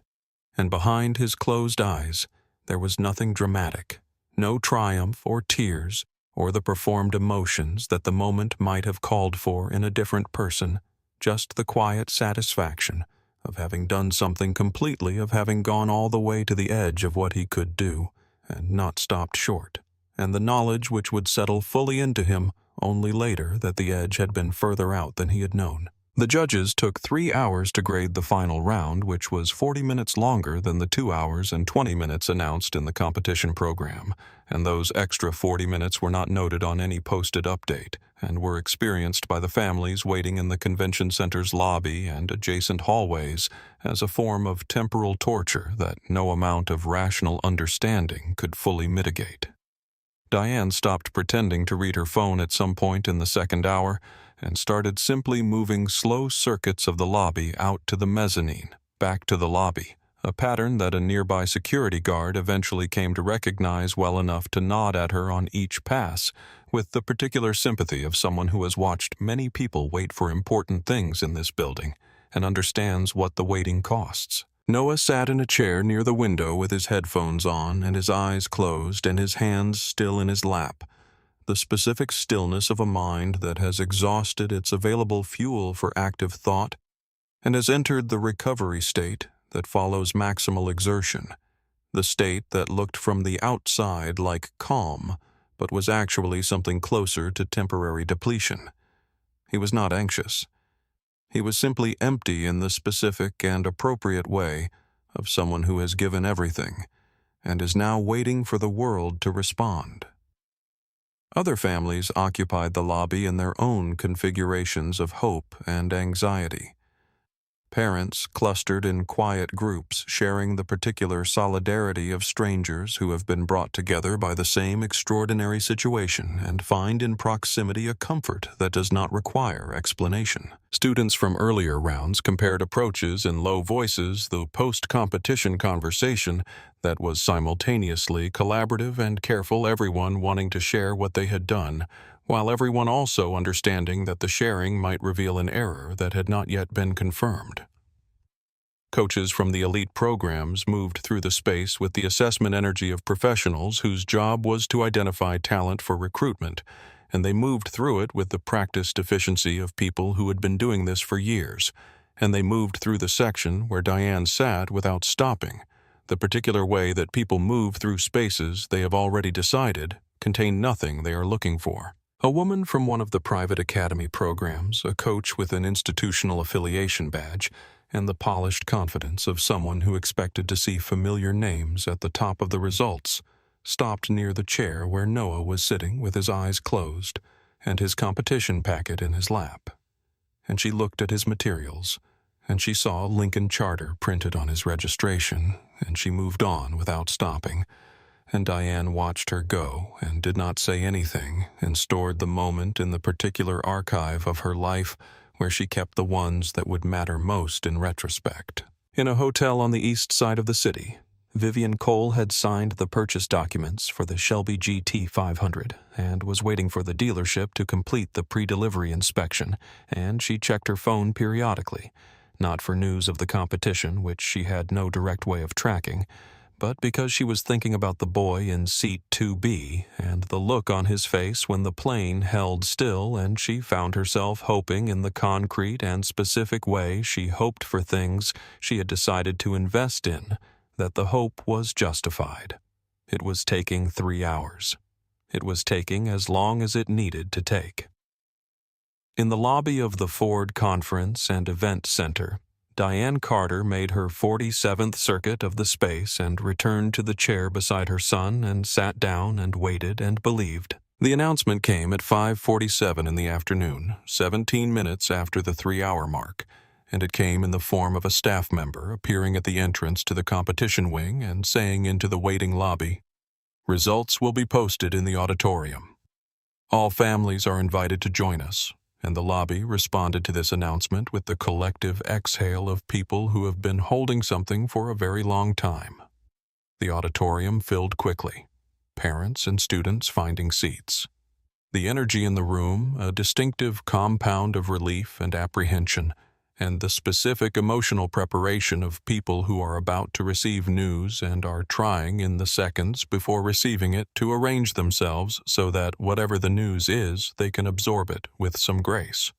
And behind his closed eyes, there was nothing dramatic, no triumph or tears or the performed emotions that the moment might have called for in a different person, just the quiet satisfaction of having done something completely, of having gone all the way to the edge of what he could do, and not stopped short, and the knowledge which would settle fully into him only later that the edge had been further out than he had known. The judges took 3 hours to grade the final round, which was 40 minutes longer than the 2 hours and 20 minutes announced in the competition program, and those extra 40 minutes were not noted on any posted update, and were experienced by the families waiting in the convention center's lobby and adjacent hallways as a form of temporal torture that no amount of rational understanding could fully mitigate. Diane stopped pretending to read her phone at some point in the second hour and started simply moving slow circuits of the lobby out to the mezzanine, back to the lobby, a pattern that a nearby security guard eventually came to recognize well enough to nod at her on each pass, with the particular sympathy of someone who has watched many people wait for important things in this building and understands what the waiting costs. Noah sat in a chair near the window with his headphones on and his eyes closed and his hands still in his lap, the specific stillness of a mind that has exhausted its available fuel for active thought and has entered the recovery state that follows maximal exertion, the state that looked from the outside like calm, but was actually something closer to temporary depletion. He was not anxious. He was simply empty in the specific and appropriate way of someone who has given everything and is now waiting for the world to respond. Other families occupied the lobby in their own configurations of hope and anxiety. Parents clustered in quiet groups, sharing the particular solidarity of strangers who have been brought together by the same extraordinary situation and find in proximity a comfort that does not require explanation. Students from earlier rounds compared approaches in low voices, the post-competition conversation that was simultaneously collaborative and careful, everyone wanting to share what they had done, while everyone also understanding that the sharing might reveal an error that had not yet been confirmed. Coaches from the elite programs moved through the space with the assessment energy of professionals whose job was to identify talent for recruitment, and they moved through it with the practiced efficiency of people who had been doing this for years, and they moved through the section where Diane sat without stopping, the particular way that people move through spaces they have already decided contain nothing they are looking for. A woman from one of the private academy programs, a coach with an institutional affiliation badge, and the polished confidence of someone who expected to see familiar names at the top of the results, stopped near the chair where Noah was sitting with his eyes closed and his competition packet in his lap. And she looked at his materials, and she saw Lincoln Charter printed on his registration, and she moved on without stopping. And Diane watched her go and did not say anything and stored the moment in the particular archive of her life where she kept the ones that would matter most in retrospect. In a hotel on the east side of the city, Vivian Cole had signed the purchase documents for the Shelby GT 500 and was waiting for the dealership to complete the pre-delivery inspection, and she checked her phone periodically, not for news of the competition, which she had no direct way of tracking, but because she was thinking about the boy in seat 2B and the look on his face when the plane held still, and she found herself hoping in the concrete and specific way she hoped for things she had decided to invest in, that the hope was justified. It was taking 3 hours. It was taking as long as it needed to take. In the lobby of the Ford Conference and Event Center, Diane Carter made her 47th circuit of the space and returned to the chair beside her son and sat down and waited and believed. The announcement came at 5:47 in the afternoon, 17 minutes after the 3-hour mark, and it came in the form of a staff member appearing at the entrance to the competition wing and saying into the waiting lobby, "Results will be posted in the auditorium. All families are invited to join us." And the lobby responded to this announcement with the collective exhale of people who have been holding something for a very long time. The auditorium filled quickly, parents and students finding seats. The energy in the room, a distinctive compound of relief and apprehension, and the specific emotional preparation of people who are about to receive news and are trying in the seconds before receiving it to arrange themselves so that whatever the news is, they can absorb it with some grace.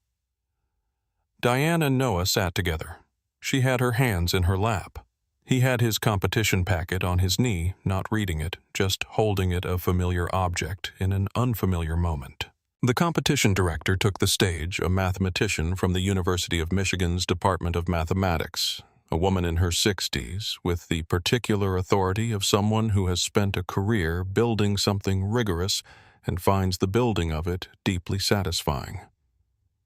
Diane and Noah sat together. She had her hands in her lap. He had his competition packet on his knee, not reading it, just holding it a familiar object in an unfamiliar moment. The competition director took the stage, a mathematician from the University of Michigan's Department of Mathematics, a woman in her 60s, with the particular authority of someone who has spent a career building something rigorous and finds the building of it deeply satisfying.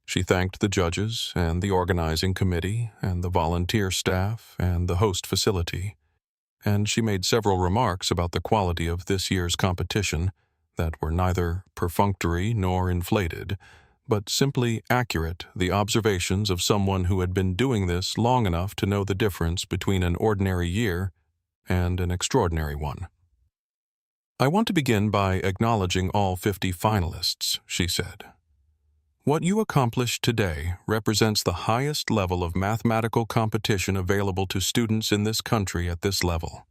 She thanked the judges and the organizing committee and the volunteer staff and the host facility, and she made several remarks about the quality of this year's competition that were neither perfunctory nor inflated, but simply accurate, the observations of someone who had been doing this long enough to know the difference between an ordinary year and an extraordinary one. "I want to begin by acknowledging all 50 finalists," she said. "What you accomplished today represents the highest level of mathematical competition available to students in this country at this level.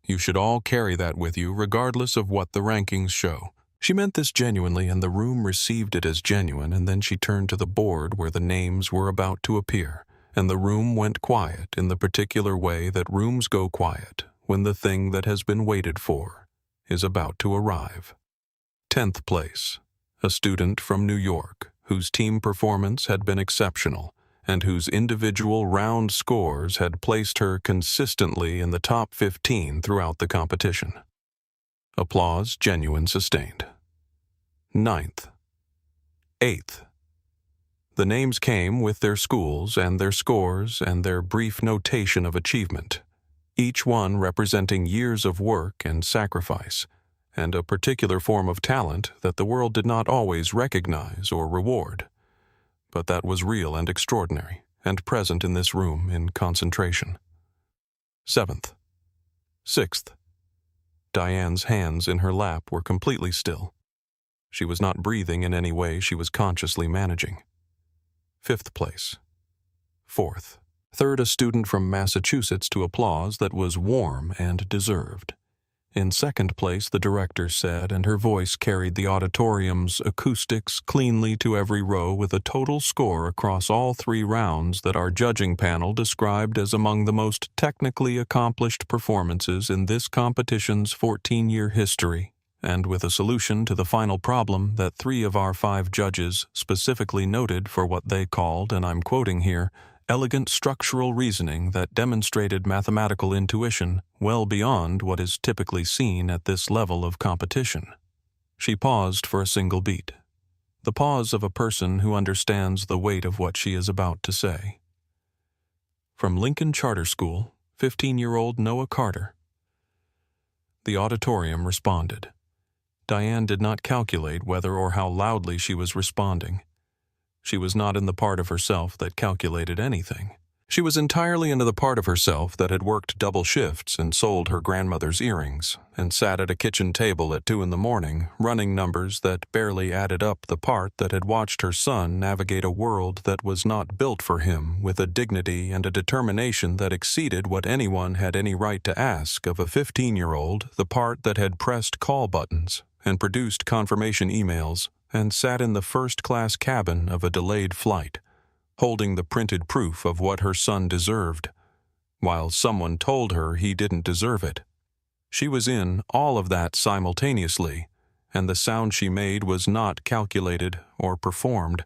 You should all carry that with you regardless of what the rankings show." She meant this genuinely, and the room received it as genuine, and then she turned to the board where the names were about to appear, and the room went quiet in the particular way that rooms go quiet when the thing that has been waited for is about to arrive. 10th place, a student from New York whose team performance had been exceptional and whose individual round scores had placed her consistently in the top 15 throughout the competition. Applause genuine sustained. 9th. 8th. The names came with their schools and their scores and their brief notation of achievement, each one representing years of work and sacrifice, and a particular form of talent that the world did not always recognize or reward, but that was real and extraordinary, and present in this room in concentration. 7th. 6th. Diane's hands in her lap were completely still. She was not breathing in any way she was consciously managing. 5th place. 4th. 3rd, a student from Massachusetts to applause that was warm and deserved. In 2nd place, the director said, and her voice carried the auditorium's acoustics cleanly to every row with a total score across all 3 rounds that our judging panel described as among the most technically accomplished performances in this competition's 14-year history, and with a solution to the final problem that 3 of our 5 judges specifically noted for what they called, and I'm quoting here, elegant structural reasoning that demonstrated mathematical intuition well beyond what is typically seen at this level of competition. She paused for a single beat, the pause of a person who understands the weight of what she is about to say. From Lincoln Charter School, 15-year-old Noah Carter. The auditorium responded. Diane did not calculate whether or how loudly she was responding. She was not in the part of herself that calculated anything. She was entirely into the part of herself that had worked double shifts and sold her grandmother's earrings, and sat at a kitchen table at 2 a.m, running numbers that barely added up the part that had watched her son navigate a world that was not built for him with a dignity and a determination that exceeded what anyone had any right to ask of a 15-year-old, the part that had pressed call buttons and produced confirmation emails and sat in the first-class cabin of a delayed flight, holding the printed proof of what her son deserved, while someone told her he didn't deserve it. She was in all of that simultaneously, and the sound she made was not calculated or performed,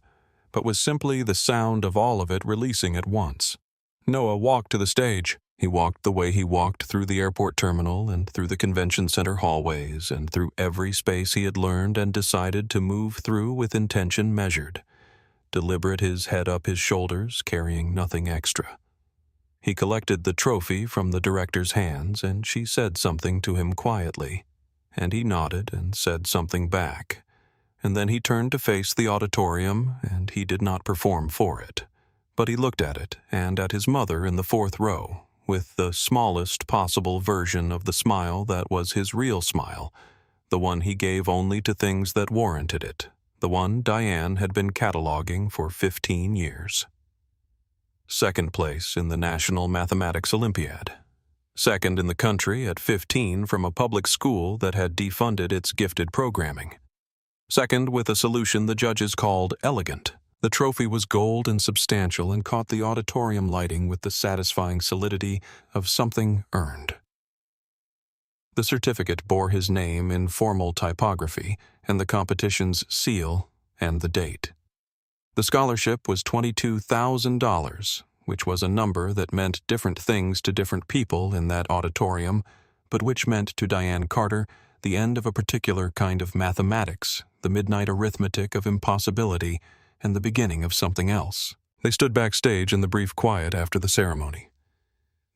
but was simply the sound of all of it releasing at once. Noah walked to the stage. He walked the way he walked through the airport terminal and through the convention center hallways and through every space he had learned and decided to move through with intention measured, deliberate, his head up his shoulders, carrying nothing extra. He collected the trophy from the director's hands, and she said something to him quietly, and he nodded and said something back, and then he turned to face the auditorium, and he did not perform for it, but he looked at it and at his mother in the 4th row, with the smallest possible version of the smile that was his real smile, the one he gave only to things that warranted it, the one Diane had been cataloging for 15 years. 2nd place in the National Mathematics Olympiad. 2nd in the country at 15 from a public school that had defunded its gifted programming. 2nd with a solution the judges called elegant. The trophy was gold and substantial and caught the auditorium lighting with the satisfying solidity of something earned. The certificate bore his name in formal typography and the competition's seal and the date. The scholarship was $22,000, which was a number that meant different things to different people in that auditorium, but which meant to Diane Carter the end of a particular kind of mathematics, the midnight arithmetic of impossibility, and the beginning of something else. They stood backstage in the brief quiet after the ceremony.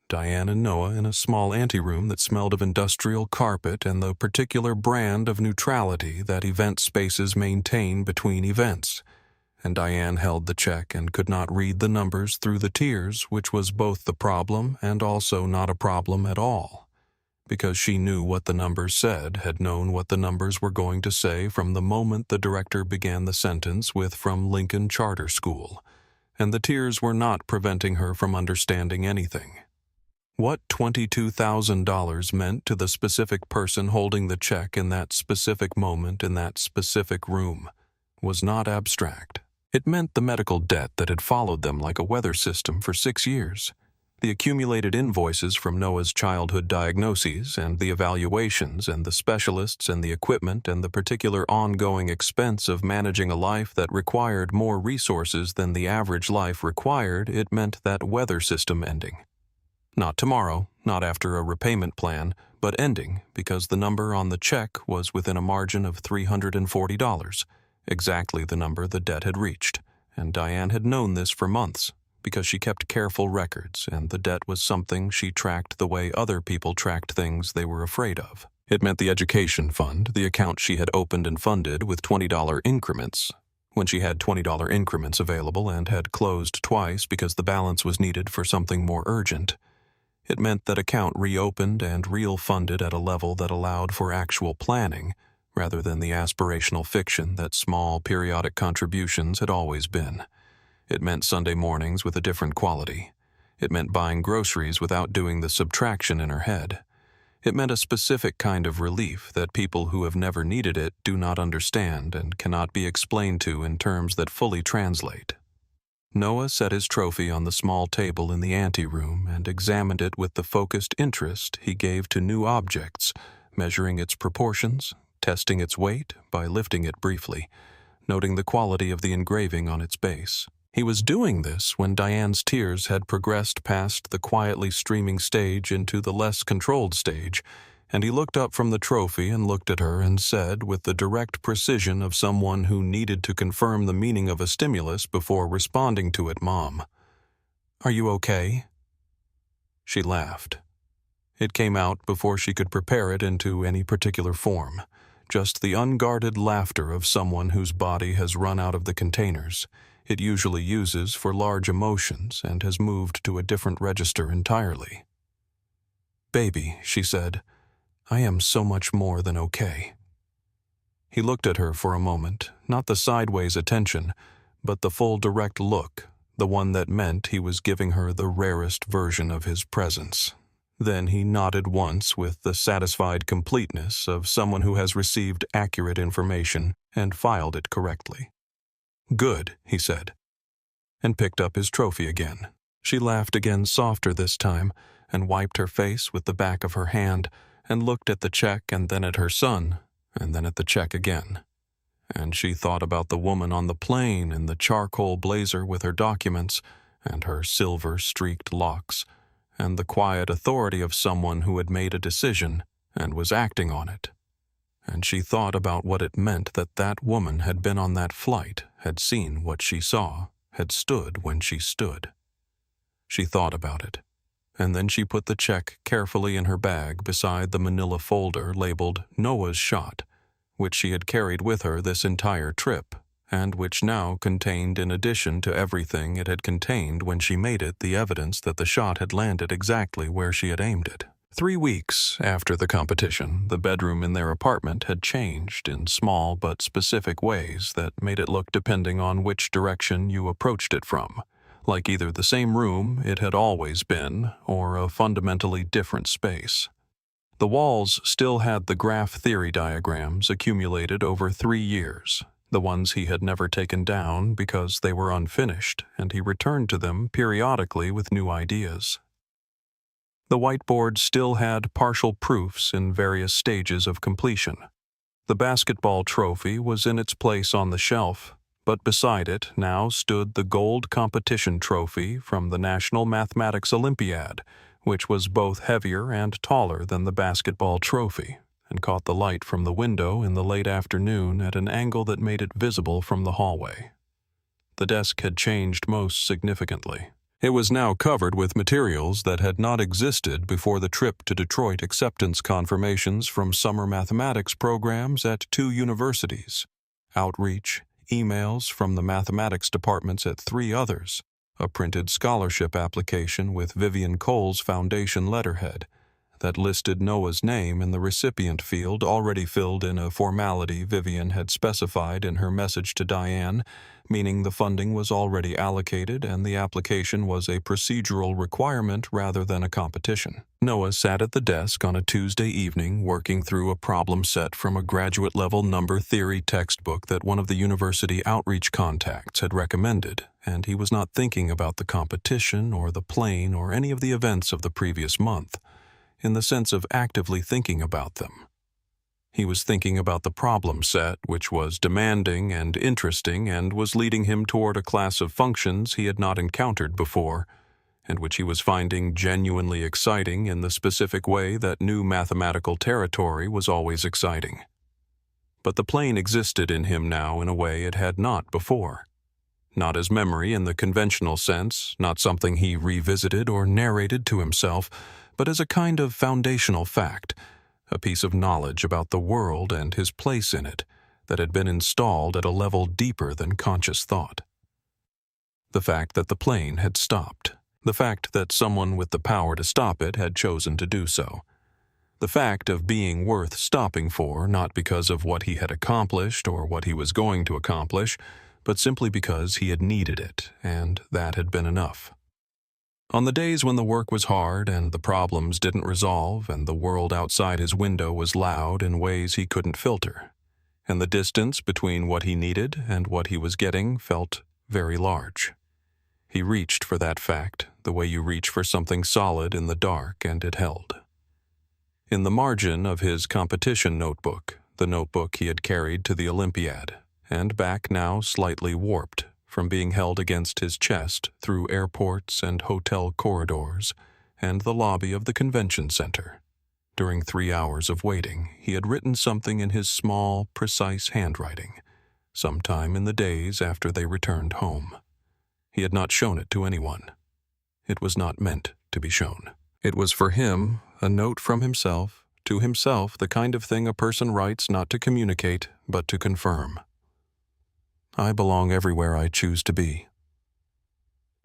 Diane and Noah in a small anteroom that smelled of industrial carpet and the particular brand of neutrality that event spaces maintain between events. And Diane held the check and could not read the numbers through the tears, which was both the problem and also not a problem at all, because she knew what the numbers said, had known what the numbers were going to say from the moment the director began the sentence with "from Lincoln Charter School," and the tears were not preventing her from understanding anything. What $22,000 meant to the specific person holding the check in that specific moment in that specific room was not abstract. It meant the medical debt that had followed them like a weather system for 6 years, The accumulated invoices from Noah's childhood diagnoses and the evaluations and the specialists and the equipment and the particular ongoing expense of managing a life that required more resources than the average life required, it meant that weather system ending. Not tomorrow, not after a repayment plan, but ending because the number on the check was within a margin of $340, exactly the number the debt had reached, and Diane had known this for months, because she kept careful records, and the debt was something she tracked the way other people tracked things they were afraid of. It meant the education fund, the account she had opened and funded with $20 increments, when she had $20 increments available and had closed twice because the balance was needed for something more urgent. It meant that account reopened and real funded at a level that allowed for actual planning, rather than the aspirational fiction that small periodic contributions had always been. It meant Sunday mornings with a different quality. It meant buying groceries without doing the subtraction in her head. It meant a specific kind of relief that people who have never needed it do not understand and cannot be explained to in terms that fully translate. Noah set his trophy on the small table in the anteroom and examined it with the focused interest he gave to new objects, measuring its proportions, testing its weight by lifting it briefly, noting the quality of the engraving on its base. He was doing this when Diane's tears had progressed past the quietly streaming stage into the less controlled stage, and he looked up from the trophy and looked at her and said, with the direct precision of someone who needed to confirm the meaning of a stimulus before responding to it, "Mom, are you okay?" She laughed. It came out before she could prepare it into any particular form, just the unguarded laughter of someone whose body has run out of the containers it usually uses for large emotions and has moved to a different register entirely. "Baby," she said, "I am so much more than okay." He looked at her for a moment, not the sideways attention, but the full direct look, the one that meant he was giving her the rarest version of his presence. Then he nodded once with the satisfied completeness of someone who has received accurate information and filed it correctly. "Good," he said, and picked up his trophy again. She laughed again, softer this time, and wiped her face with the back of her hand, and looked at the check and then at her son, and then at the check again. And she thought about the woman on the plane in the charcoal blazer with her documents, and her silver-streaked locks, and the quiet authority of someone who had made a decision and was acting on it. And she thought about what it meant that that woman had been on that flight, had seen what she saw, had stood when she stood. She thought about it, and then she put the check carefully in her bag beside the manila folder labeled Noah's Shot, which she had carried with her this entire trip, and which now contained, in addition to everything it had contained when she made it, the evidence that the shot had landed exactly where she had aimed it. 3 weeks after the competition, the bedroom in their apartment had changed in small but specific ways that made it look depending on which direction you approached it from, like either the same room it had always been or a fundamentally different space. The walls still had the graph theory diagrams accumulated over 3 years, the ones he had never taken down because they were unfinished, and he returned to them periodically with new ideas. The whiteboard still had partial proofs in various stages of completion. The basketball trophy was in its place on the shelf, but beside it now stood the gold competition trophy from the National Mathematics Olympiad, which was both heavier and taller than the basketball trophy, and caught the light from the window in the late afternoon at an angle that made it visible from the hallway. The desk had changed most significantly. It was now covered with materials that had not existed before the trip to Detroit, acceptance confirmations from summer mathematics programs at 2 universities, outreach, emails from the mathematics departments at 3 others, a printed scholarship application with Vivian Cole's foundation letterhead that listed Noah's name in the recipient field already filled in a formality Vivian had specified in her message to Diane, meaning the funding was already allocated and the application was a procedural requirement rather than a competition. Noah sat at the desk on a Tuesday evening working through a problem set from a graduate-level number theory textbook that one of the university outreach contacts had recommended, and he was not thinking about the competition or the plane or any of the events of the previous month, in the sense of actively thinking about them. He was thinking about the problem set, which was demanding and interesting and was leading him toward a class of functions he had not encountered before, and which he was finding genuinely exciting in the specific way that new mathematical territory was always exciting. But the plane existed in him now in a way it had not before. Not as memory in the conventional sense, not something he revisited or narrated to himself, but as a kind of foundational fact, a piece of knowledge about the world and his place in it that had been installed at a level deeper than conscious thought. The fact that the plane had stopped. The fact that someone with the power to stop it had chosen to do so. The fact of being worth stopping for, not because of what he had accomplished or what he was going to accomplish, but simply because he had needed it, and that had been enough. On the days when the work was hard and the problems didn't resolve and the world outside his window was loud in ways he couldn't filter, and the distance between what he needed and what he was getting felt very large. He reached for that fact the way you reach for something solid in the dark, and it held. In the margin of his competition notebook, the notebook he had carried to the Olympiad, and back now slightly warped from being held against his chest through airports and hotel corridors and the lobby of the convention center. During 3 hours of waiting, he had written something in his small, precise handwriting, sometime in the days after they returned home. He had not shown it to anyone. It was not meant to be shown. It was for him, a note from himself, to himself, the kind of thing a person writes not to communicate, but to confirm. I belong everywhere I choose to be.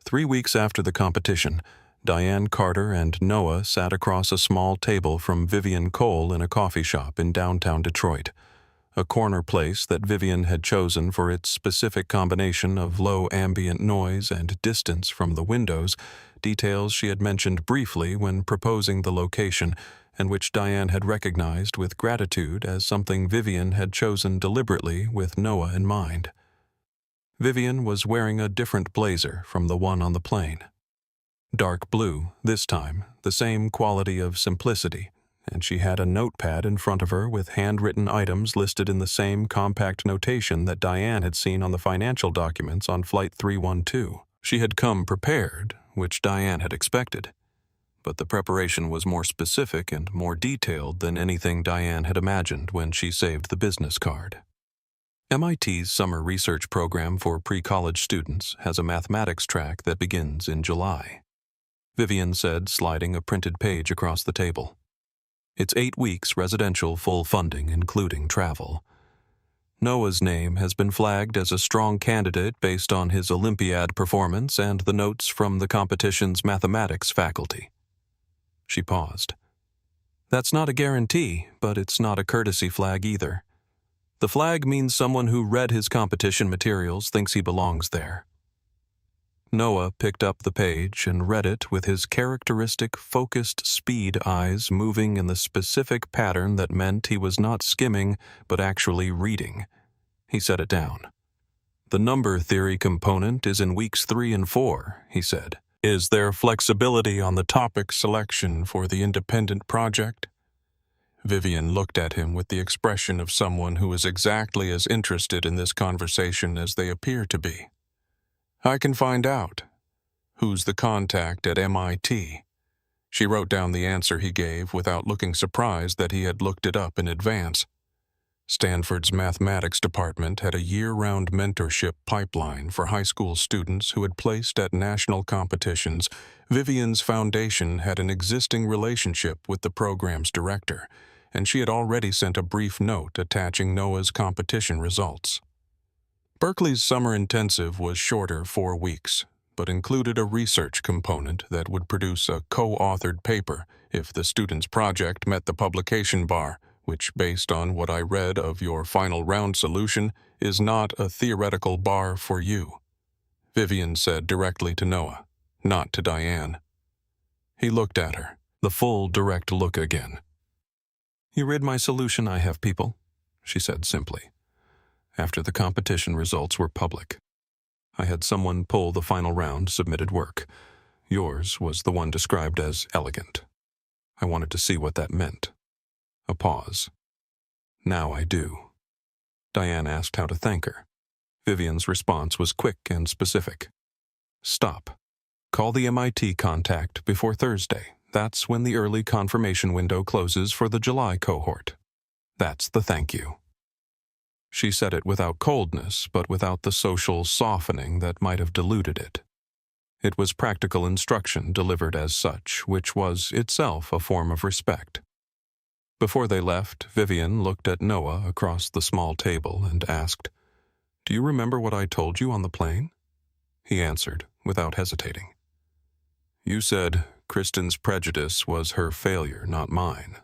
3 weeks after the competition, Diane Carter and Noah sat across a small table from Vivian Cole in a coffee shop in downtown Detroit, a corner place that Vivian had chosen for its specific combination of low ambient noise and distance from the windows, details she had mentioned briefly when proposing the location, and which Diane had recognized with gratitude as something Vivian had chosen deliberately with Noah in mind. Vivian was wearing a different blazer from the one on the plane. Dark blue, this time, the same quality of simplicity, and she had a notepad in front of her with handwritten items listed in the same compact notation that Diane had seen on the financial documents on Flight 312. She had come prepared, which Diane had expected, but the preparation was more specific and more detailed than anything Diane had imagined when she saved the business card. MIT's summer research program for pre-college students has a mathematics track that begins in July. Vivian said, sliding a printed page across the table. It's 8 weeks residential full funding, including travel. Noah's name has been flagged as a strong candidate based on his Olympiad performance and the notes from the competition's mathematics faculty. She paused. That's not a guarantee, but it's not a courtesy flag either. The flag means someone who read his competition materials thinks he belongs there. Noah picked up the page and read it with his characteristic focused speed eyes moving in the specific pattern that meant he was not skimming but actually reading. He set it down. The number theory component is in weeks 3 and 4, he said. Is there flexibility on the topic selection for the independent project? Vivian looked at him with the expression of someone who is exactly as interested in this conversation as they appear to be. I can find out. Who's the contact at MIT? She wrote down the answer he gave without looking surprised that he had looked it up in advance. Stanford's mathematics department had a year-round mentorship pipeline for high school students who had placed at national competitions. Vivian's foundation had an existing relationship with the program's director, and she had already sent a brief note attaching Noah's competition results. Berkeley's summer intensive was shorter 4 weeks, but included a research component that would produce a co-authored paper if the student's project met the publication bar, which, based on what I read of your final round solution, is not a theoretical bar for you. Vivian said directly to Noah, not to Diane. He looked at her, the full, direct look again. You read my solution, I have people, she said simply, after the competition results were public. I had someone pull the final round submitted work. Yours was the one described as elegant. I wanted to see what that meant. A pause. Now I do. Diane asked how to thank her. Vivian's response was quick and specific. Stop. Call the MIT contact before Thursday. That's when the early confirmation window closes for the July cohort. That's the thank you. She said it without coldness, but without the social softening that might have diluted it. It was practical instruction delivered as such, which was itself a form of respect. Before they left, Vivian looked at Noah across the small table and asked, "Do you remember what I told you on the plane?" He answered, without hesitating. "You said Kristen's prejudice was her failure, not mine.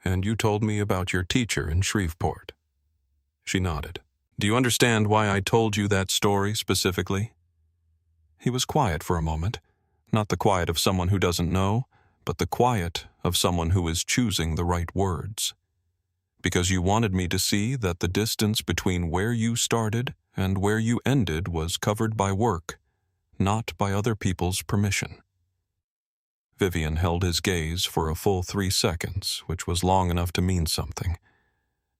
And you told me about your teacher in Shreveport." She nodded. "Do you understand why I told you that story specifically?" He was quiet for a moment, not the quiet of someone who doesn't know, but the quiet of someone who is choosing the right words. "Because you wanted me to see that the distance between where you started and where you ended was covered by work, not by other people's permission." Vivian held his gaze for a full 3 seconds, which was long enough to mean something.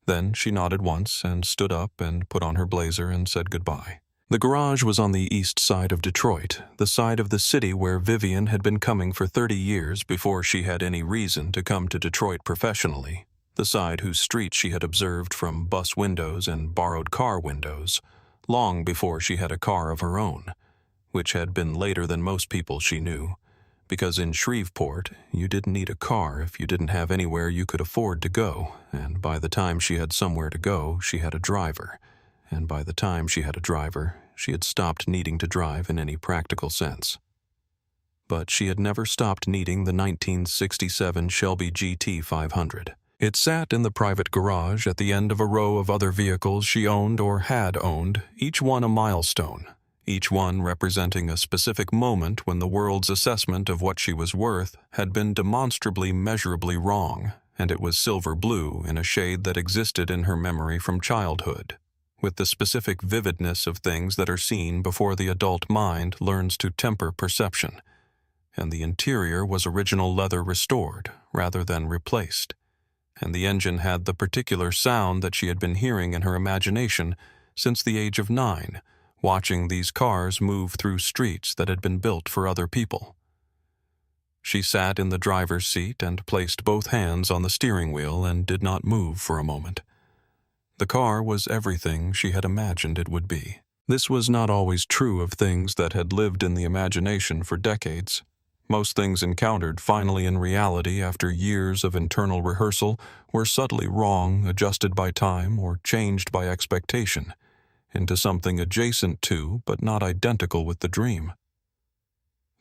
Then she nodded once and stood up and put on her blazer and said goodbye. The garage was on the east side of Detroit, the side of the city where Vivian had been coming for 30 years before she had any reason to come to Detroit professionally, the side whose streets she had observed from bus windows and borrowed car windows, long before she had a car of her own, which had been later than most people she knew, because in Shreveport you didn't need a car if you didn't have anywhere you could afford to go, and by the time she had somewhere to go, she had a driver, and by the time she had a driver, she had stopped needing to drive in any practical sense. But she had never stopped needing the 1967 Shelby GT 500. It sat in the private garage at the end of a row of other vehicles she owned or had owned, each one a milestone, each one representing a specific moment when the world's assessment of what she was worth had been demonstrably measurably wrong, and it was silver blue in a shade that existed in her memory from childhood, with the specific vividness of things that are seen before the adult mind learns to temper perception, and the interior was original leather restored rather than replaced, and the engine had the particular sound that she had been hearing in her imagination since the age of 9, watching these cars move through streets that had been built for other people. She sat in the driver's seat and placed both hands on the steering wheel and did not move for a moment. The car was everything she had imagined it would be. This was not always true of things that had lived in the imagination for decades. Most things encountered finally in reality after years of internal rehearsal were subtly wrong, adjusted by time, or changed by expectation into something adjacent to but not identical with the dream.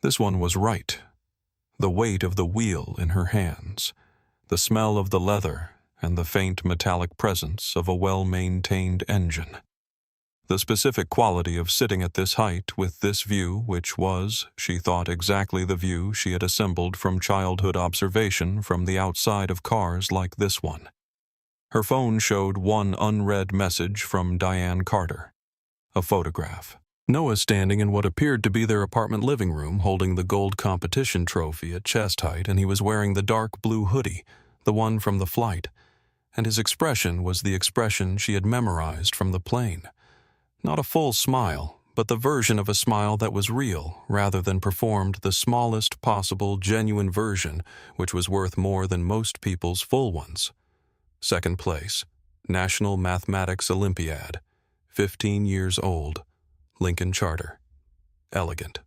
This one was right. The weight of the wheel in her hands, the smell of the leather, and the faint metallic presence of a well-maintained engine. The specific quality of sitting at this height with this view, which was, she thought, exactly the view she had assembled from childhood observation from the outside of cars like this one. Her phone showed one unread message from Diane Carter. A photograph. Noah standing in what appeared to be their apartment living room holding the gold competition trophy at chest height, and he was wearing the dark blue hoodie, the one from the flight, and his expression was the expression she had memorized from the plane. Not a full smile, but the version of a smile that was real rather than performed, the smallest possible genuine version, which was worth more than most people's full ones. Second place, National Mathematics Olympiad, 15 years old, Lincoln Charter. Elegant.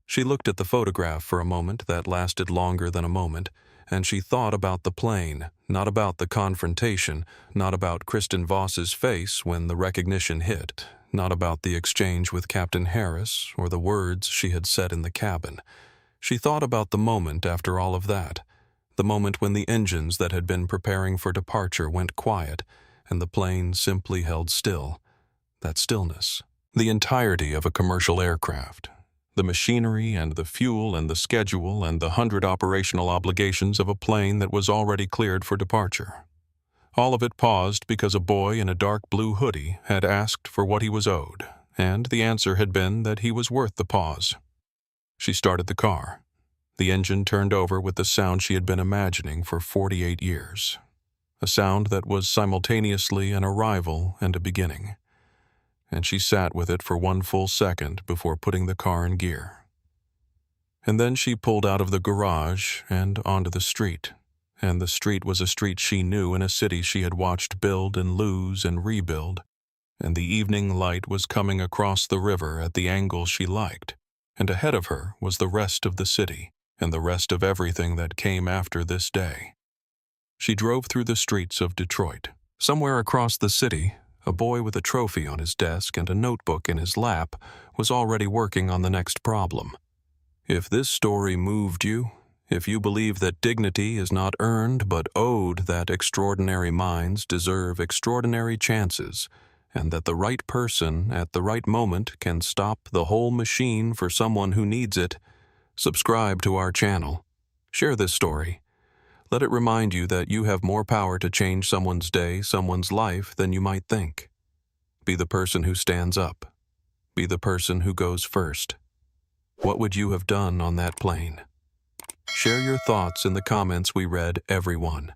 She looked at the photograph for a moment that lasted longer than a moment, and she thought about the plane, not about the confrontation, not about Kristen Voss's face when the recognition hit, not about the exchange with Captain Harris or the words she had said in the cabin. She thought about the moment after all of that, the moment when the engines that had been preparing for departure went quiet, and the plane simply held still. That stillness. The entirety of a commercial aircraft. The machinery and the fuel and the schedule and the 100 operational obligations of a plane that was already cleared for departure. All of it paused because a boy in a dark blue hoodie had asked for what he was owed, and the answer had been that he was worth the pause. She started the car. The engine turned over with the sound she had been imagining for 48 years. A sound that was simultaneously an arrival and a beginning. And she sat with it for 1 full second before putting the car in gear. And then she pulled out of the garage and onto the street. And the street was a street she knew in a city she had watched build and lose and rebuild. And the evening light was coming across the river at the angle she liked. And ahead of her was the rest of the city and the rest of everything that came after this day. She drove through the streets of Detroit. Somewhere across the city, a boy with a trophy on his desk and a notebook in his lap was already working on the next problem. If this story moved you, if you believe that dignity is not earned but owed, that extraordinary minds deserve extraordinary chances, and that the right person at the right moment can stop the whole machine for someone who needs it, subscribe to our channel. Share this story. Let it remind you that you have more power to change someone's day, someone's life, than you might think. Be the person who stands up. Be the person who goes first. What would you have done on that plane? Share your thoughts in the comments. We read every one.